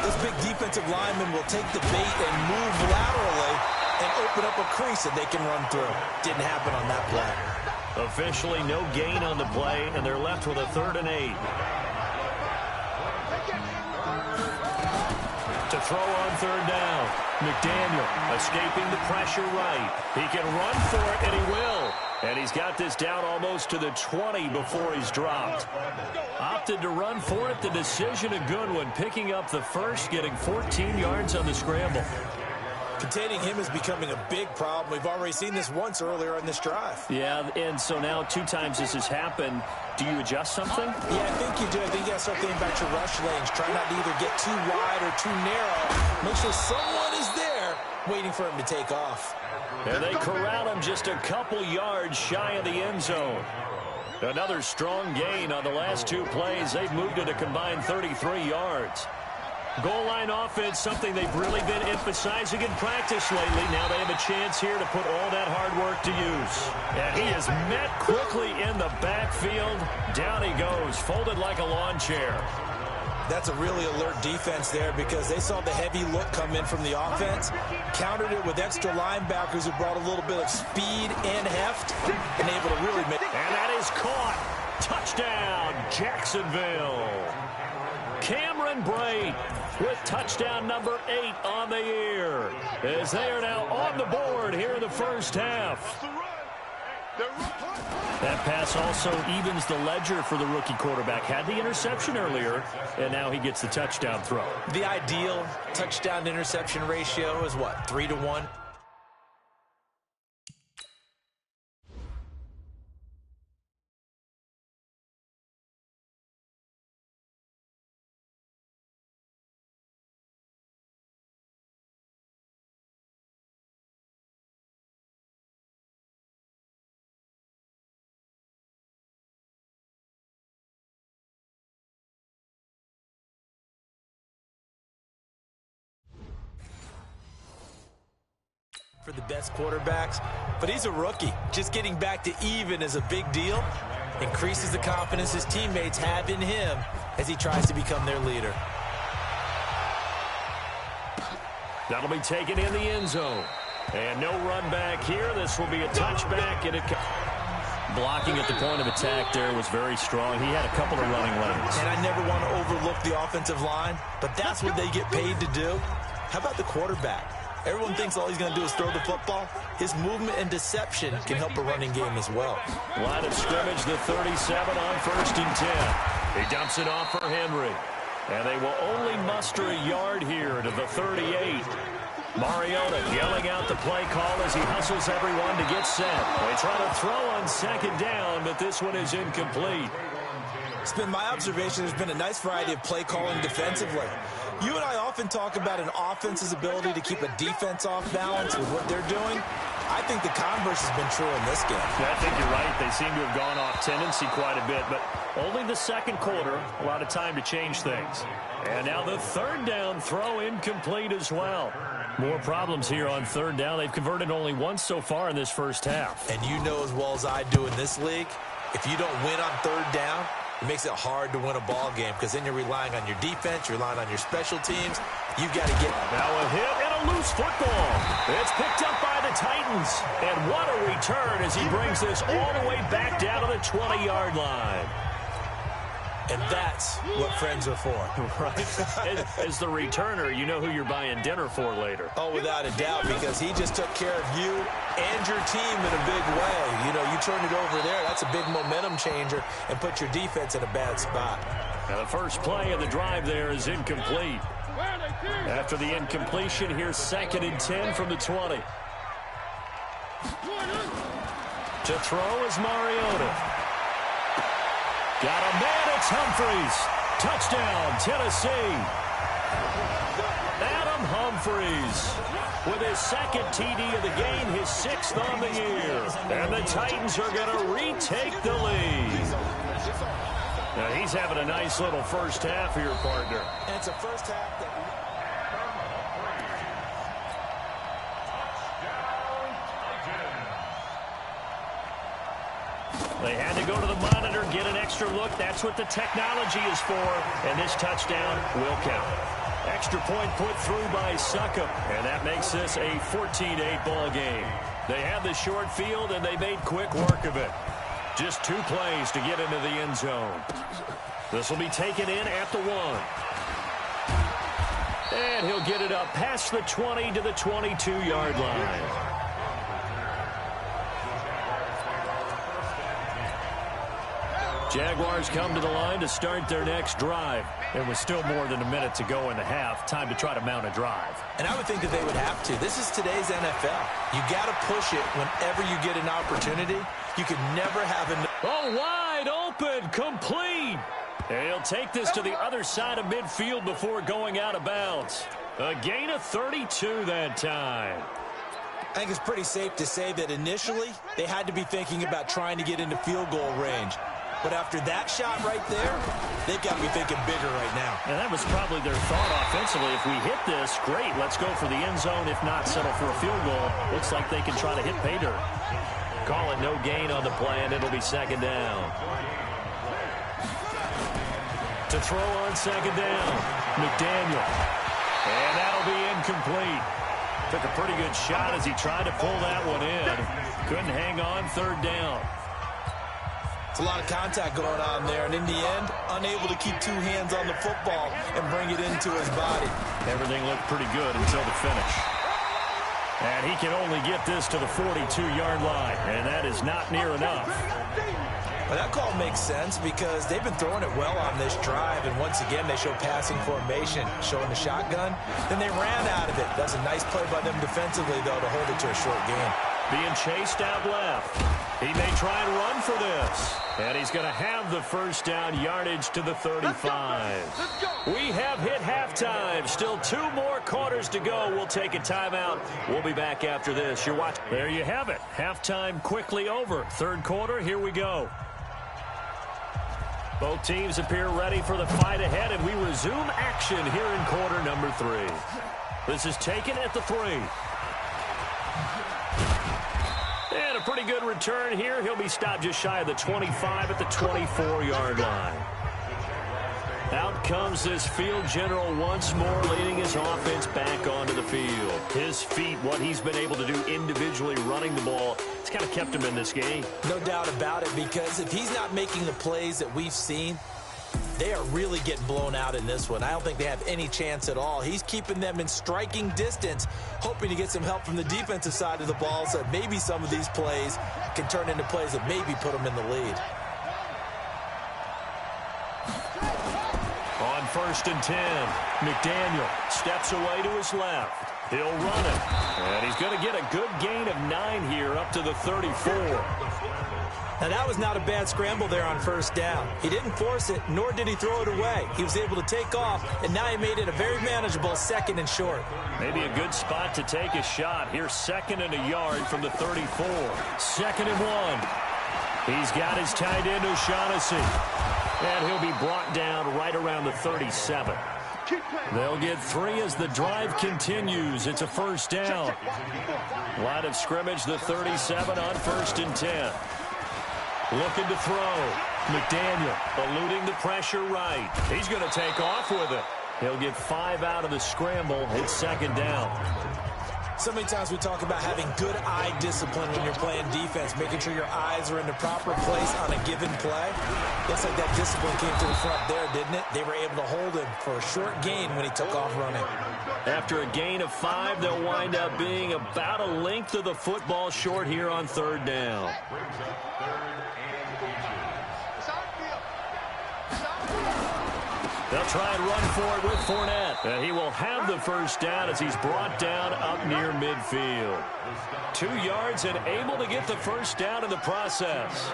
[SPEAKER 4] this big defensive lineman will take the bait and move laterally and open up a crease that they can run through. Didn't happen on that play.
[SPEAKER 3] Officially no gain on the play, and they're left with a 3rd and 8. To throw on third down. McDaniel escaping the pressure right. He can run for it, and he will. And he's got this down almost to the 20 before he's dropped. Opted to run for it. The decision a good one. Picking up the first, getting 14 yards on the scramble.
[SPEAKER 4] Containing him is becoming a big problem. We've already seen this once earlier in this drive.
[SPEAKER 3] Yeah, and so now 2 times this has happened. Do you adjust something?
[SPEAKER 4] Yeah, I think you do. I think you got to start thinking about your rush lanes. Try not to either get too wide or too narrow. Make sure someone is there waiting for him to take off.
[SPEAKER 3] And they corral him just a couple yards shy of the end zone. Another strong gain on the last 2 plays. They've moved it a combined 33 yards. Goal line offense, something they've really been emphasizing in practice lately. Now they have a chance here to put all that hard work to use. And he is met quickly in the backfield. Down he goes, folded like a lawn chair.
[SPEAKER 4] That's a really alert defense there because they saw the heavy look come in from the offense, countered it with extra linebackers who brought a little bit of speed and heft, and able to really make...
[SPEAKER 3] And that is caught. Touchdown, Jacksonville. Cameron Brate with touchdown number 8 on the year, as they are now on the board here in the first half. That pass also evens the ledger for the rookie quarterback. Had the interception earlier, and now he gets the touchdown throw.
[SPEAKER 4] The ideal touchdown-interception ratio is what, 3-to-1? For the best quarterbacks, but he's a rookie. Just getting back to even is a big deal. Increases the confidence his teammates have in him as he tries to become their leader.
[SPEAKER 3] That'll be taken in the end zone. And no run back here. This will be a touchback. And it blocking at the point of attack there was very strong. He had a couple of running lanes.
[SPEAKER 4] And I never want to overlook the offensive line, but that's what they get paid to do. How about the quarterback? Everyone thinks all he's going to do is throw the football. His movement and deception can help a running game as well.
[SPEAKER 3] Line of scrimmage, the 37 on 1st and 10. He dumps it off for Henry. And they will only muster a yard here to the 38. Mariota yelling out the play call as he hustles everyone to get set. They try to throw on 2nd down, but this one is incomplete.
[SPEAKER 4] It's been my observation there's been a nice variety of play calling defensively. You and I often talk about an offense's ability to keep a defense off balance with what they're doing. I think the converse has been true in this game.
[SPEAKER 3] Yeah, I think you're right. They seem to have gone off tendency quite a bit, but only the 2nd quarter, a lot of time to change things. And now the 3rd down throw incomplete as well. More problems here on 3rd down. They've converted only once so far in this first half.
[SPEAKER 4] And you know as well as I do in this league, if you don't win on 3rd down, it makes it hard to win a ball game because then you're relying on your defense, you're relying on your special teams. You've got to get...
[SPEAKER 3] Now a hit and a loose football. It's picked up by the Titans. And what a return as he brings this all the way back down to the 20-yard line.
[SPEAKER 4] And that's what friends are for.
[SPEAKER 3] Right? As the returner, you know who you're buying dinner for later.
[SPEAKER 4] Oh, without a doubt, because he just took care of you and your team in a big way. You know, you turn it over there, that's a big momentum changer and put your defense in a bad spot.
[SPEAKER 3] Now the first play of the drive there is incomplete. After the incompletion, here's 2nd and 10 from the 20. To throw is Mariota. Got a man, it's Humphries. Touchdown, Tennessee. Adam Humphries with his 2nd TD of the game, his 6th on the year. And the Titans are going to retake the lead. Now he's having a nice little first half here, partner.
[SPEAKER 4] And it's a first half that...
[SPEAKER 3] They had to go to the monitor, get an extra look. That's what the technology is for. And this touchdown will count. Extra point put through by Succop. And that makes this a 14-8 ball game. They had the short field, and they made quick work of it. Just 2 plays to get into the end zone. This will be taken in at the 1. And he'll get it up past the 20 to the 22-yard line. Jaguars come to the line to start their next drive. There was still more than a minute to go in the half. Time to try to mount a drive.
[SPEAKER 4] And I would think that they would have to. This is today's NFL. You got to push it whenever you get an opportunity. You can never have an...
[SPEAKER 3] Oh, wide open, complete. And he'll take this to the other side of midfield before going out of bounds. A gain of 32 that time.
[SPEAKER 4] I think it's pretty safe to say that initially they had to be thinking about trying to get into field goal range. But after that shot right there, they've got to be thinking bigger right now.
[SPEAKER 3] And that was probably their thought offensively. If we hit this, great, let's go for the end zone. If not, settle for a field goal. Looks like they can try to hit pay dirt. Call it no gain on the play, and it'll be second down. To throw on second down, McDaniel. And that'll be incomplete. Took a pretty good shot as he tried to pull that one in. Couldn't hang on, third down.
[SPEAKER 4] It's a lot of contact going on there, and in the end, unable to keep two hands on the football and bring it into his body.
[SPEAKER 3] Everything looked pretty good until the finish. And he can only get this to the 42-yard line, and that is not near enough.
[SPEAKER 4] Well, that call makes sense because they've been throwing it well on this drive, and once again, they show passing formation, showing the shotgun. Then they ran out of it. That's a nice play by them defensively, though, to hold it to a short gain.
[SPEAKER 3] Being chased out left. He may try and run for this. And he's going to have the first down, yardage to the 35. We have hit halftime. Still 2 more quarters to go. We'll take a timeout. We'll be back after this. You're watching. There you have it. Halftime quickly over. Third quarter, here we go. Both teams appear ready for the fight ahead, and we resume action here in quarter number 3. This is taken at the 3. And a pretty good return here. He'll be stopped just shy of the 25 at the 24-yard line. Out comes this field general once more, leading his offense back onto the field. His feet, what he's been able to do individually running the ball, it's kind of kept him in this game.
[SPEAKER 4] No doubt about it, because if he's not making the plays that we've seen, they are really getting blown out in this one. I don't think they have any chance at all. He's keeping them in striking distance, hoping to get some help from the defensive side of the ball so that maybe some of these plays can turn into plays that maybe put them in the lead.
[SPEAKER 3] On 1st and 10, McDaniel steps away to his left. He'll run it. And he's going to get a good gain of 9 here up to the 34.
[SPEAKER 4] Now, that was not a bad scramble there on first down. He didn't force it, nor did he throw it away. He was able to take off, and now he made it a very manageable 2nd and short.
[SPEAKER 3] Maybe a good spot to take a shot. Here's 2nd and a yard from the 34. 2nd and 1. He's got his tight end, O'Shaughnessy. And he'll be brought down right around the 37. They'll get 3 as the drive continues. It's a first down. Line of scrimmage, the 37 on 1st and 10. Looking to throw. McDaniel eluding the pressure right. He's going to take off with it. He'll get 5 out of the scramble. It's 2nd down.
[SPEAKER 4] So many times we talk about having good eye discipline when you're playing defense, making sure your eyes are in the proper place on a given play. Looks like that discipline came to the front there, didn't it? They were able to hold him for a short gain when he took off running.
[SPEAKER 3] After a gain of 5, they'll wind up being about a length of the football short here on 3rd down. They'll try and run for it with Fournette. And he will have the first down as he's brought down up near midfield. 2 yards and able to get the first down in the process.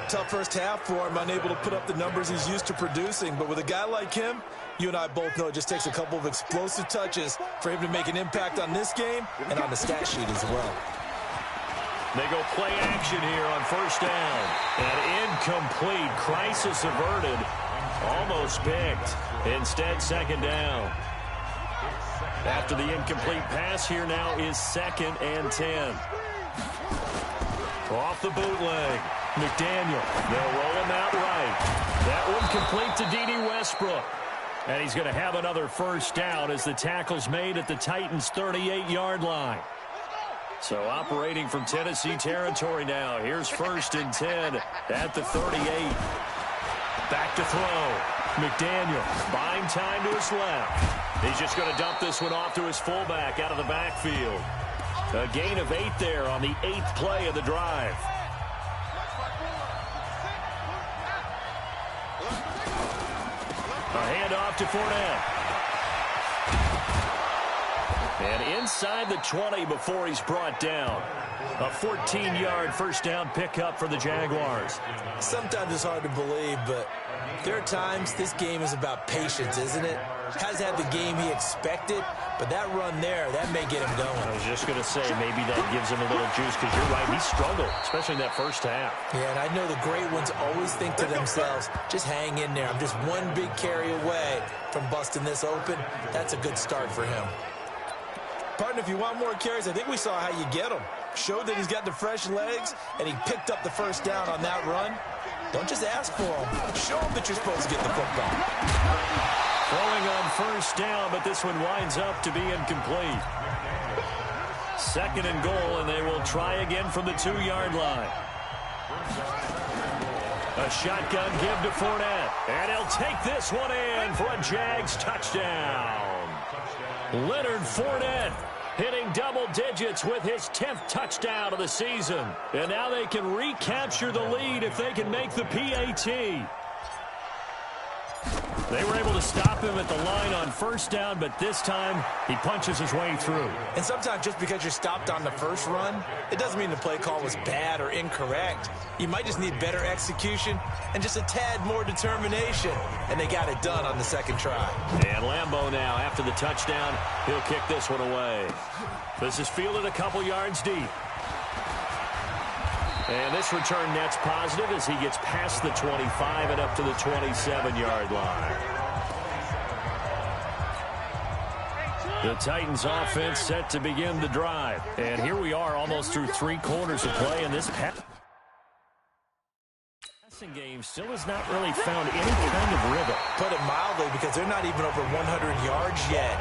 [SPEAKER 4] Tough first half for him, unable to put up the numbers he's used to producing. But with a guy like him, you and I both know it just takes a couple of explosive touches for him to make an impact on this game and on the stat sheet as well.
[SPEAKER 3] They go play action here on first down. And incomplete. Crisis averted. Almost picked. Instead, 2nd down. After the incomplete pass, here now is 2nd and 10. Off the bootleg. McDaniel. They'll roll him out right. That one complete to D.D. Westbrook. And he's going to have another first down as the tackle's made at the Titans' 38-yard line. So operating from Tennessee territory now. Here's 1st and 10 at the 38. Back to throw. McDaniel buying time to his left. He's just going to dump this one off to his fullback out of the backfield. A gain of 8 there on the 8th play of the drive. A handoff to Fournette. And inside the 20 before he's brought down. A 14-yard first down pickup for the Jaguars.
[SPEAKER 4] Sometimes it's hard to believe, but there are times this game is about patience, isn't it? Hasn't had the game he expected, but that run there, that may get him going.
[SPEAKER 3] I was just going to say, maybe that gives him a little juice, because you're right, he struggled, especially in that first half.
[SPEAKER 4] Yeah, and I know the great ones always think to themselves, just hang in there. I'm just one big carry away from busting this open. That's a good start for him. Partner, if you want more carries, I think we saw how you get them. Showed that he's got the fresh legs, and he picked up the first down on that run. Don't just ask for them. Show them that you're supposed to get the football.
[SPEAKER 3] Throwing on first down, but this one winds up to be incomplete. 2nd and goal, and they will try again from the 2-yard line. A shotgun give to Fournette, and he'll take this one in for a Jags touchdown. Leonard Fournette hitting double digits with his 10th touchdown of the season. And now they can recapture the lead if they can make the PAT. They were able to stop him at the line on first down, but this time he punches his way through.
[SPEAKER 4] And sometimes just because you're stopped on the first run, it doesn't mean the play call was bad or incorrect. You might just need better execution and just a tad more determination. And they got it done on the 2nd try.
[SPEAKER 3] And Lambeau now, after the touchdown, he'll kick this one away. This is fielded a couple yards deep. And this return net's positive as he gets past the 25 and up to the 27-yard line. The Titans offense set to begin the drive. And here we are almost through 3 quarters of play in this passing game still has not really found any kind of rhythm.
[SPEAKER 4] Put it mildly, because they're not even over 100 yards yet.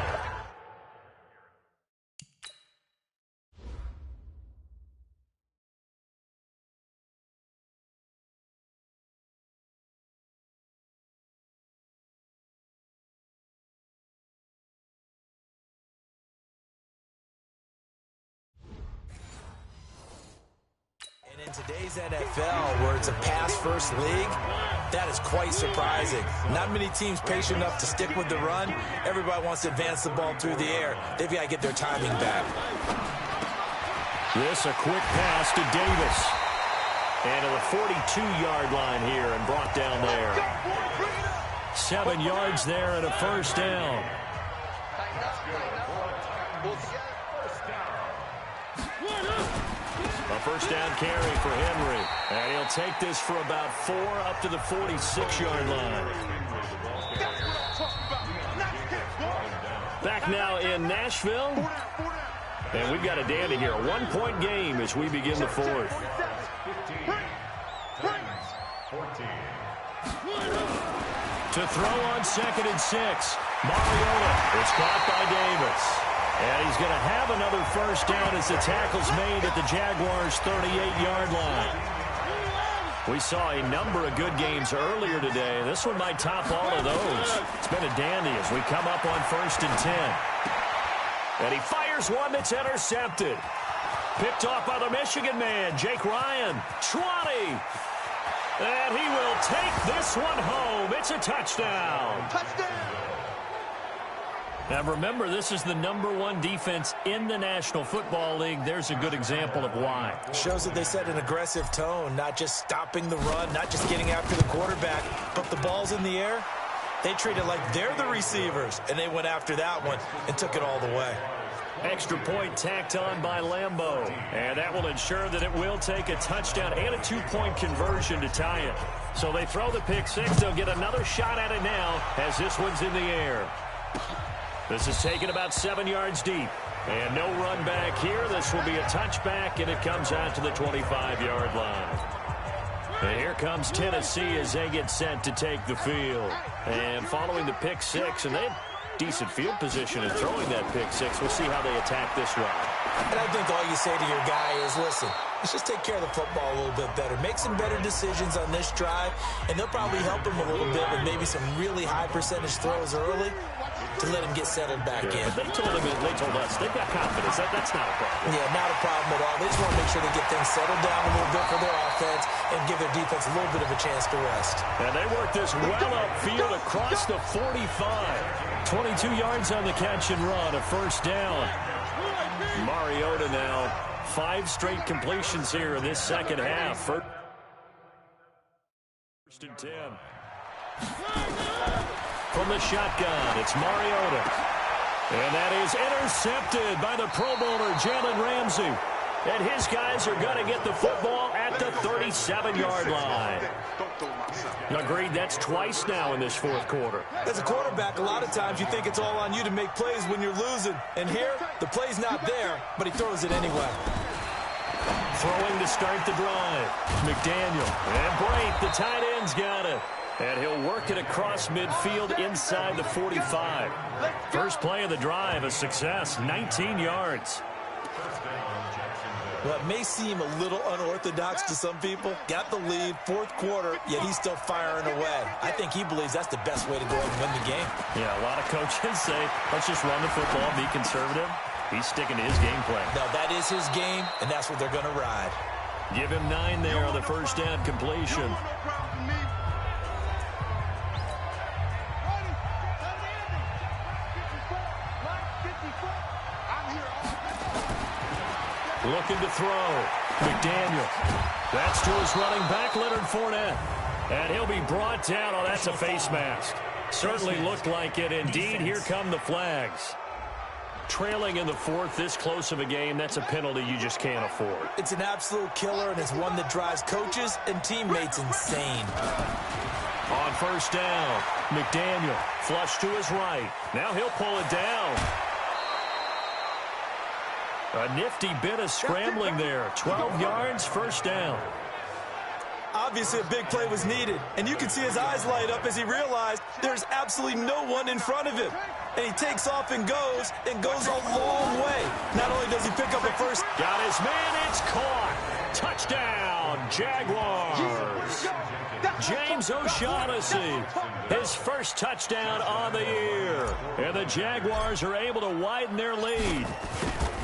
[SPEAKER 4] In today's NFL, where it's a pass-first league, that is quite surprising. Not many teams patient enough to stick with the run. Everybody wants to advance the ball through the air. They've got to get their timing back.
[SPEAKER 3] This a quick pass to Davis. And to the 42-yard line here and brought down there. 7 yards there and a first down. A first down carry for Henry. And he'll take this for about 4 up to the 46-yard line. Back now in Nashville. And we've got a dandy here. A 1-point game as we begin the 4th. To throw on 2nd and 6. Mariota. It's caught by Davis. And he's going to have another first down as the tackle's made at the Jaguars' 38-yard line. We saw a number of good games earlier today. This one might top all of those. It's been a dandy as we come up on 1st and 10. And he fires one that's intercepted. Picked off by the Michigan man, Jake Ryan. 20. And he will take this one home. It's a touchdown.
[SPEAKER 5] Touchdown.
[SPEAKER 3] Now remember, this is the #1 defense in the National Football League. There's a good example of why.
[SPEAKER 4] Shows that they set an aggressive tone, not just stopping the run, not just getting after the quarterback, but the ball's in the air. They treat it like they're the receivers, and they went after that one and took it all the way.
[SPEAKER 3] Extra point tacked on by Lambeau. And that will ensure that it will take a touchdown and a 2-point conversion to tie it. So they throw the pick 6. They'll get another shot at it now as this one's in the air. This is taken about 7 yards deep. And no run back here. This will be a touchback, and it comes out to the 25-yard line. And here comes Tennessee as they get set to take the field. And following the pick 6, and they had decent field position in throwing that pick 6. We'll see how they attack this drive.
[SPEAKER 4] And I think all you say to your guy is, listen, let's just take care of the football a little bit better. Make some better decisions on this drive, and they'll probably help him a little bit with maybe some really high percentage throws early to let him get settled back in.
[SPEAKER 3] But they told us they've got confidence. That's not a problem.
[SPEAKER 4] Yeah, not a problem at all. They just want to make sure they get things settled down a little bit for their offense and give their defense a little bit of a chance to rest.
[SPEAKER 3] And they work this well upfield across the 45. 22 yards on the catch and run, a first down. Mariota now, 5 straight completions here in this second half. First and 10. From the shotgun, it's Mariota. And that is intercepted by the Pro Bowler, Jalen Ramsey. And his guys are going to get the football at the 37-yard line. Agreed, that's twice now in this fourth quarter.
[SPEAKER 4] As a quarterback, a lot of times you think it's all on you to make plays when you're losing. And here, the play's not there, but he throws it anyway.
[SPEAKER 3] Throwing to start the drive. McDaniel. And Brate, the tight end's got it. And he'll work it across midfield inside the 45. First play of the drive, a success, 19 yards.
[SPEAKER 4] Well, it may seem a little unorthodox to some people. Got the lead, fourth quarter, yet he's still firing away. I think he believes that's the best way to go and win the game.
[SPEAKER 3] Yeah, a lot of coaches say, let's just run the football, be conservative. He's sticking to his game plan.
[SPEAKER 4] No, that is his game, and that's what they're going to ride.
[SPEAKER 3] Give him 9 there on the first down completion. Looking to throw. McDaniel. That's to his running back, Leonard Fournette. And he'll be brought down. Oh, that's a face mask. Certainly looked like it. Indeed, here come the flags. Trailing in the fourth, this close of a game, that's a penalty you just can't afford.
[SPEAKER 4] It's an absolute killer, and it's one that drives coaches and teammates insane.
[SPEAKER 3] On first down, McDaniel flush to his right. Now he'll pull it down. A nifty bit of scrambling there. 12 yards, first down.
[SPEAKER 4] Obviously, a big play was needed, and you can see his eyes light up as he realized there's absolutely no one in front of him. And he takes off and goes a long way. Not only does he pick up a first.
[SPEAKER 3] Got his man, it's caught. Touchdown, Jaguars. James O'Shaughnessy, his first touchdown on the year. And the Jaguars are able to widen their lead.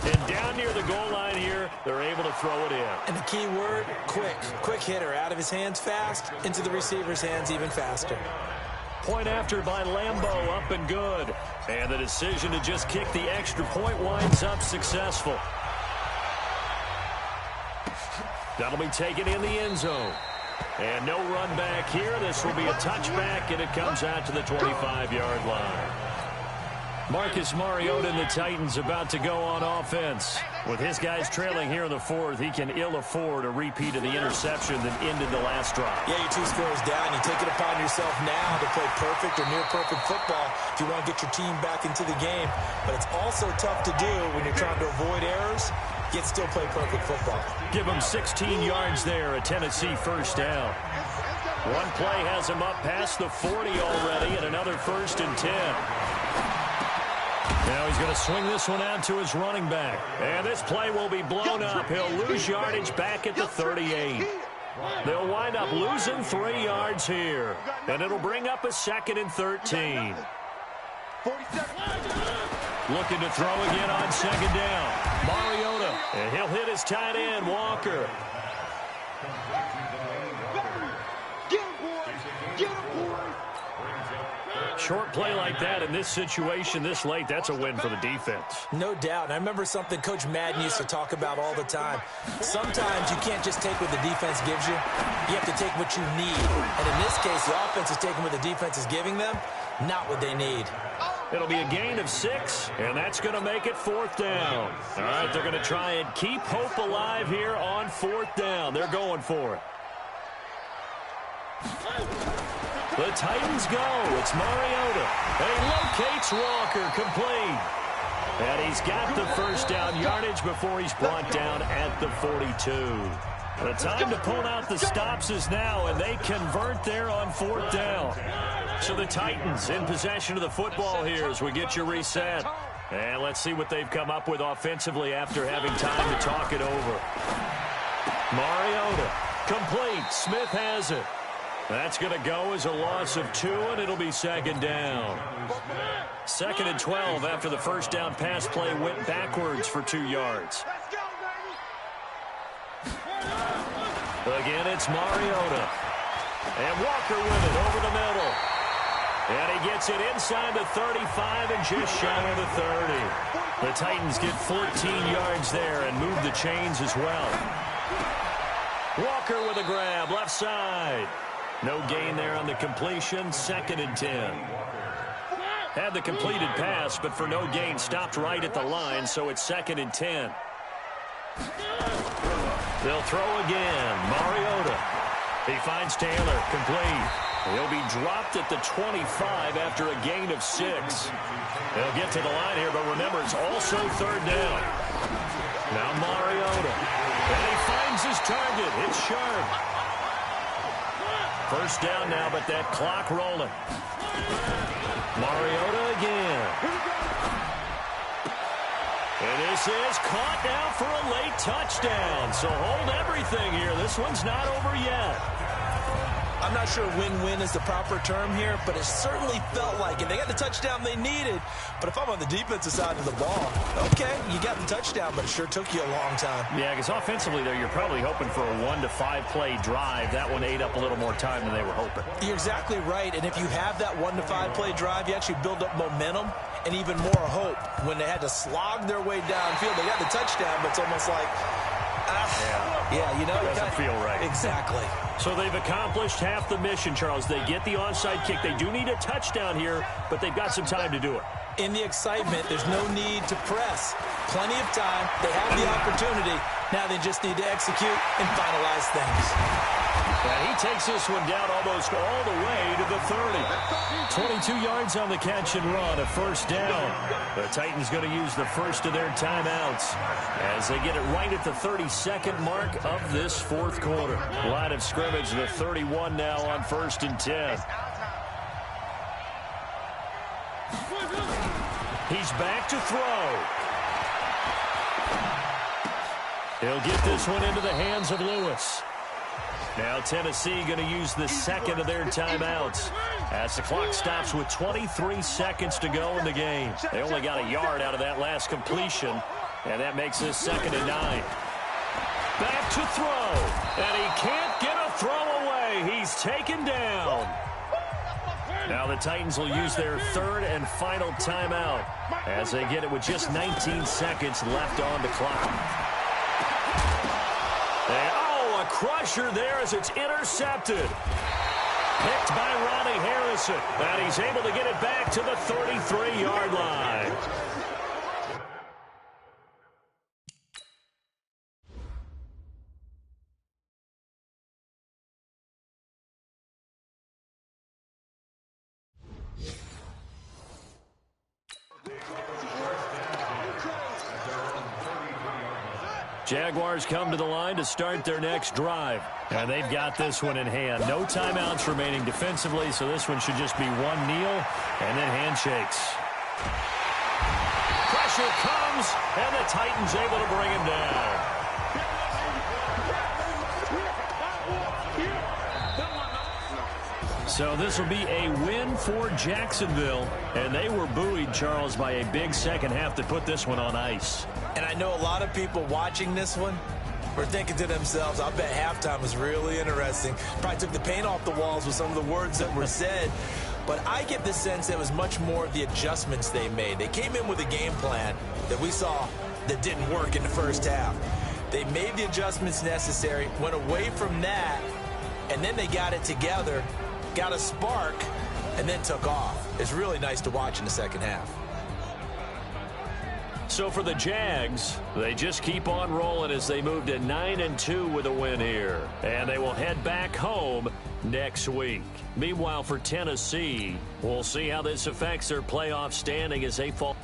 [SPEAKER 3] And down near the goal line here, they're able to throw it in.
[SPEAKER 4] And the key word, quick. Quick hitter, out of his hands fast, into the receiver's hands even faster.
[SPEAKER 3] Point after by Lambeau, up and good. And the decision to just kick the extra point winds up successful. That'll be taken in the end zone. And no run back here. This will be a touchback, and it comes out to the 25-yard line. Marcus Mariota and the Titans about to go on offense. With his guys trailing here in the fourth, he can ill afford a repeat of the interception that ended the last drive.
[SPEAKER 4] Yeah, you're 2 scores down. You take it upon yourself now to play perfect or near-perfect football if you want to get your team back into the game. But it's also tough to do when you're trying to avoid errors, yet still play perfect football.
[SPEAKER 3] Give him 16 yards there, a Tennessee first down. One play has him up past the 40 already, and another first and 10. Now he's going to swing this one out to his running back. And this play will be blown up. He'll lose yardage back at the 38. They'll wind up losing 3 yards here. And it'll bring up a 2nd and 13. Looking to throw again on 2nd down. Mariota. And he'll hit his tight end, Walker. Short play like that in this situation this late, that's a win for the defense.
[SPEAKER 4] No doubt. And I remember something Coach Madden used to talk about all the time. Sometimes you can't just take what the defense gives you. You have to take what you need. And in this case, the offense is taking what the defense is giving them, not what they need.
[SPEAKER 3] It'll be a gain of 6, and that's going to make it 4th down. All right, they're going to try and keep hope alive here on 4th down. They're going for it. The Titans go. It's Mariota. And he locates Walker, complete. And he's got the first down yardage before he's brought down at the 42. The time to pull out the stops is now, and they convert there on 4th down. So the Titans in possession of the football here as we get you reset. And let's see what they've come up with offensively after having time to talk it over. Mariota, complete. Smith has it. That's going to go as a loss of 2, and it'll be second down. 2nd and 12 after the first down pass play went backwards for 2 yards. Again, it's Mariota. And Walker with it over the middle. And he gets it inside the 35 and just shy of the 30. The Titans get 14 yards there and move the chains as well. Walker with a grab, left side. No gain there on the completion, 2nd and 10. Had the completed pass, but for no gain, stopped right at the line, so it's 2nd and 10. They'll throw again. Mariota. He finds Taylor, complete. He'll be dropped at the 25 after a gain of 6. They'll get to the line here, but remember, it's also 3rd down. Now Mariota. And he finds his target. It's sharp. 1st down now, but that clock rolling. Mariota again. And this is caught now for a late touchdown. So hold everything here. This one's not over yet.
[SPEAKER 4] I'm not sure win-win is the proper term here, but it certainly felt like it. They got the touchdown they needed, but if I'm on the defensive side of the ball, okay, you got the touchdown, but it sure took you a long time.
[SPEAKER 3] Yeah, because offensively there, you're probably hoping for a 1 to 5 play drive. That one ate up a little more time than they were hoping.
[SPEAKER 4] You're exactly right, and if you have that 1 to 5 play drive, you actually build up momentum and even more hope. When they had to slog their way downfield, they got the touchdown, but it's almost like, yeah, you know,
[SPEAKER 3] it doesn't feel right.
[SPEAKER 4] Exactly.
[SPEAKER 3] So they've accomplished half the mission, Charles. They get the onside kick. They do need a touchdown here, but they've got some time to do it.
[SPEAKER 4] In the excitement, there's no need to press. Plenty of time. They have the opportunity. Now they just need to execute and finalize things.
[SPEAKER 3] And he takes this one down almost all the way to the 30. 22 yards on the catch and run, a 1st down. The Titans going to use the first of their timeouts as they get it right at the 32nd mark of this 4th quarter. Line of scrimmage, the 31 now on 1st and 10. He's back to throw. He'll get this one into the hands of Lewis. Now Tennessee going to use the 2nd of their timeouts as the clock stops with 23 seconds to go in the game. They only got a yard out of that last completion, and that makes this 2nd and 9. Back to throw, and he can't get a throw away. He's taken down. Now the Titans will use their 3rd and final timeout as they get it with just 19 seconds left on the clock. A crusher there as it's intercepted. Picked by Ronnie Harrison. And he's able to get it back to the 33-yard line. Jaguars come to the line to start their next drive. And they've got this one in hand. No timeouts remaining defensively, so this one should just be one kneel and then handshakes. Pressure comes, and the Titans able to bring him down. So this will be a win for Jacksonville. And they were buoyed, Charles, by a big second half to put this one on ice.
[SPEAKER 4] And I know a lot of people watching this one were thinking to themselves, I bet halftime was really interesting. Probably took the paint off the walls with some of the words that were said. But I get the sense it was much more of the adjustments they made. They came in with a game plan that we saw that didn't work in the first half. They made the adjustments necessary, went away from that, and then they got it together, got a spark, and then took off. It's really nice to watch in the second half.
[SPEAKER 3] So for the Jags, they just keep on rolling as they move to 9-2 with a win here. And they will head back home next week. Meanwhile, for Tennessee, we'll see how this affects their playoff standing as they fall.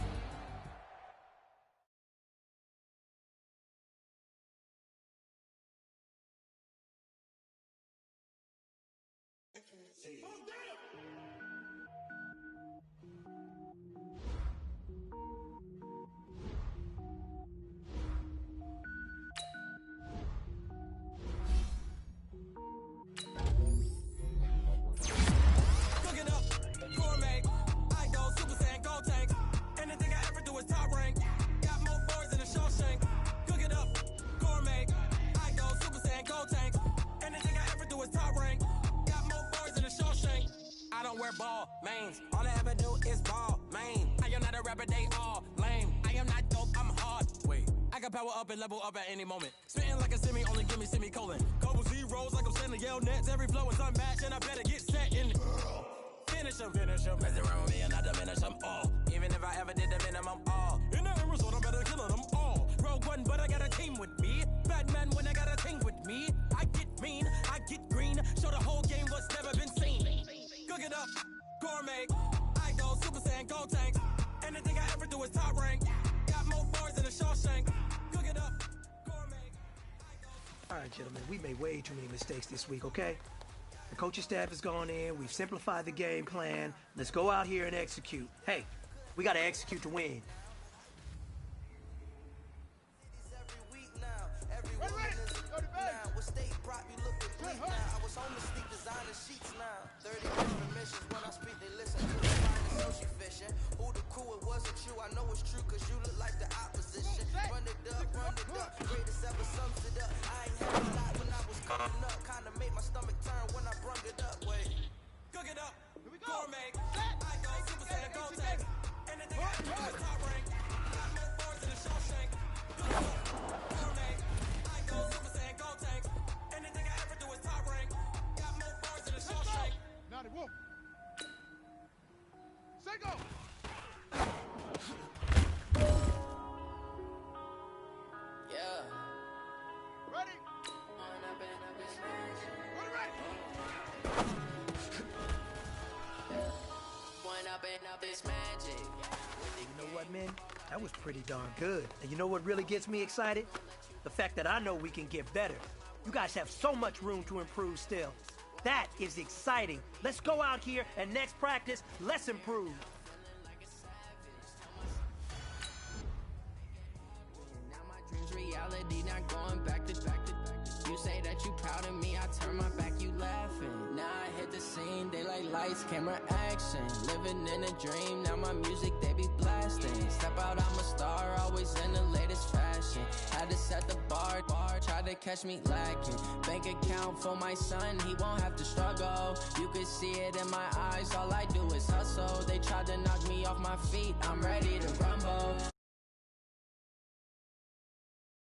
[SPEAKER 12] can power up and level up at any moment. Spitting like a semi, only give me semicolon. Couple zeros like I'm sending yell nets. Every flow is unmatched, and I better get set in. Finish them. Mess around with me and I diminish them all. Even if I ever did the minimum all. In the end result, I'm better killing them all. Rogue One, but I got a team with me. Batman when I got a team with me. I get mean, I get green. Show the whole game what's never been seen. Cook it up, gourmet. I go Super Saiyan, go tank. Anything I ever do is top rank. Got more bars than a Shawshank. Cook it up, gourmet.
[SPEAKER 11] All right, gentlemen, we made way too many mistakes this week, okay? The coaching staff has gone in. We've simplified the game plan. Let's go out here and execute. Hey, we got to execute to win.
[SPEAKER 9] Who the crew, it wasn't you. I know it's true, cause you look like the opposition. Run it up, greatest ever sums it up. I ain't had a lot when I was coming up. Kinda made my stomach turn when I brung it up. Wait.
[SPEAKER 12] Cook it up, gourmet. I go Super Saiyan, go tank. Anything I ever do is top rank. Got more bars than a Shawshank. Cook it up, gourmet. I go Super Saiyan, go tank. Anything I ever do is top rank. Got more bars than a Shawshank.
[SPEAKER 5] Now they walk. Say go.
[SPEAKER 9] Yeah.
[SPEAKER 5] Ready?
[SPEAKER 9] This magic.
[SPEAKER 11] You know what, man? That was pretty darn good. And you know what really gets me excited? The fact that I know we can get better. You guys have so much room to improve still. That is exciting. Let's go out here and next practice, let's improve.
[SPEAKER 13] Now my dreams reality, not going back to. You say that you proud of me, I turn my back, you laughing. Now I hit the scene, they like lights, camera, action. Living in a dream, now my music, they be blasting. Step out, I'm a star, always in the latest fashion. Had to set the bar, try to catch me lacking. Bank account for my son, he won't have to struggle. You could see it in my eyes, all I do is hustle. They tried to knock me off my feet, I'm ready to rumble.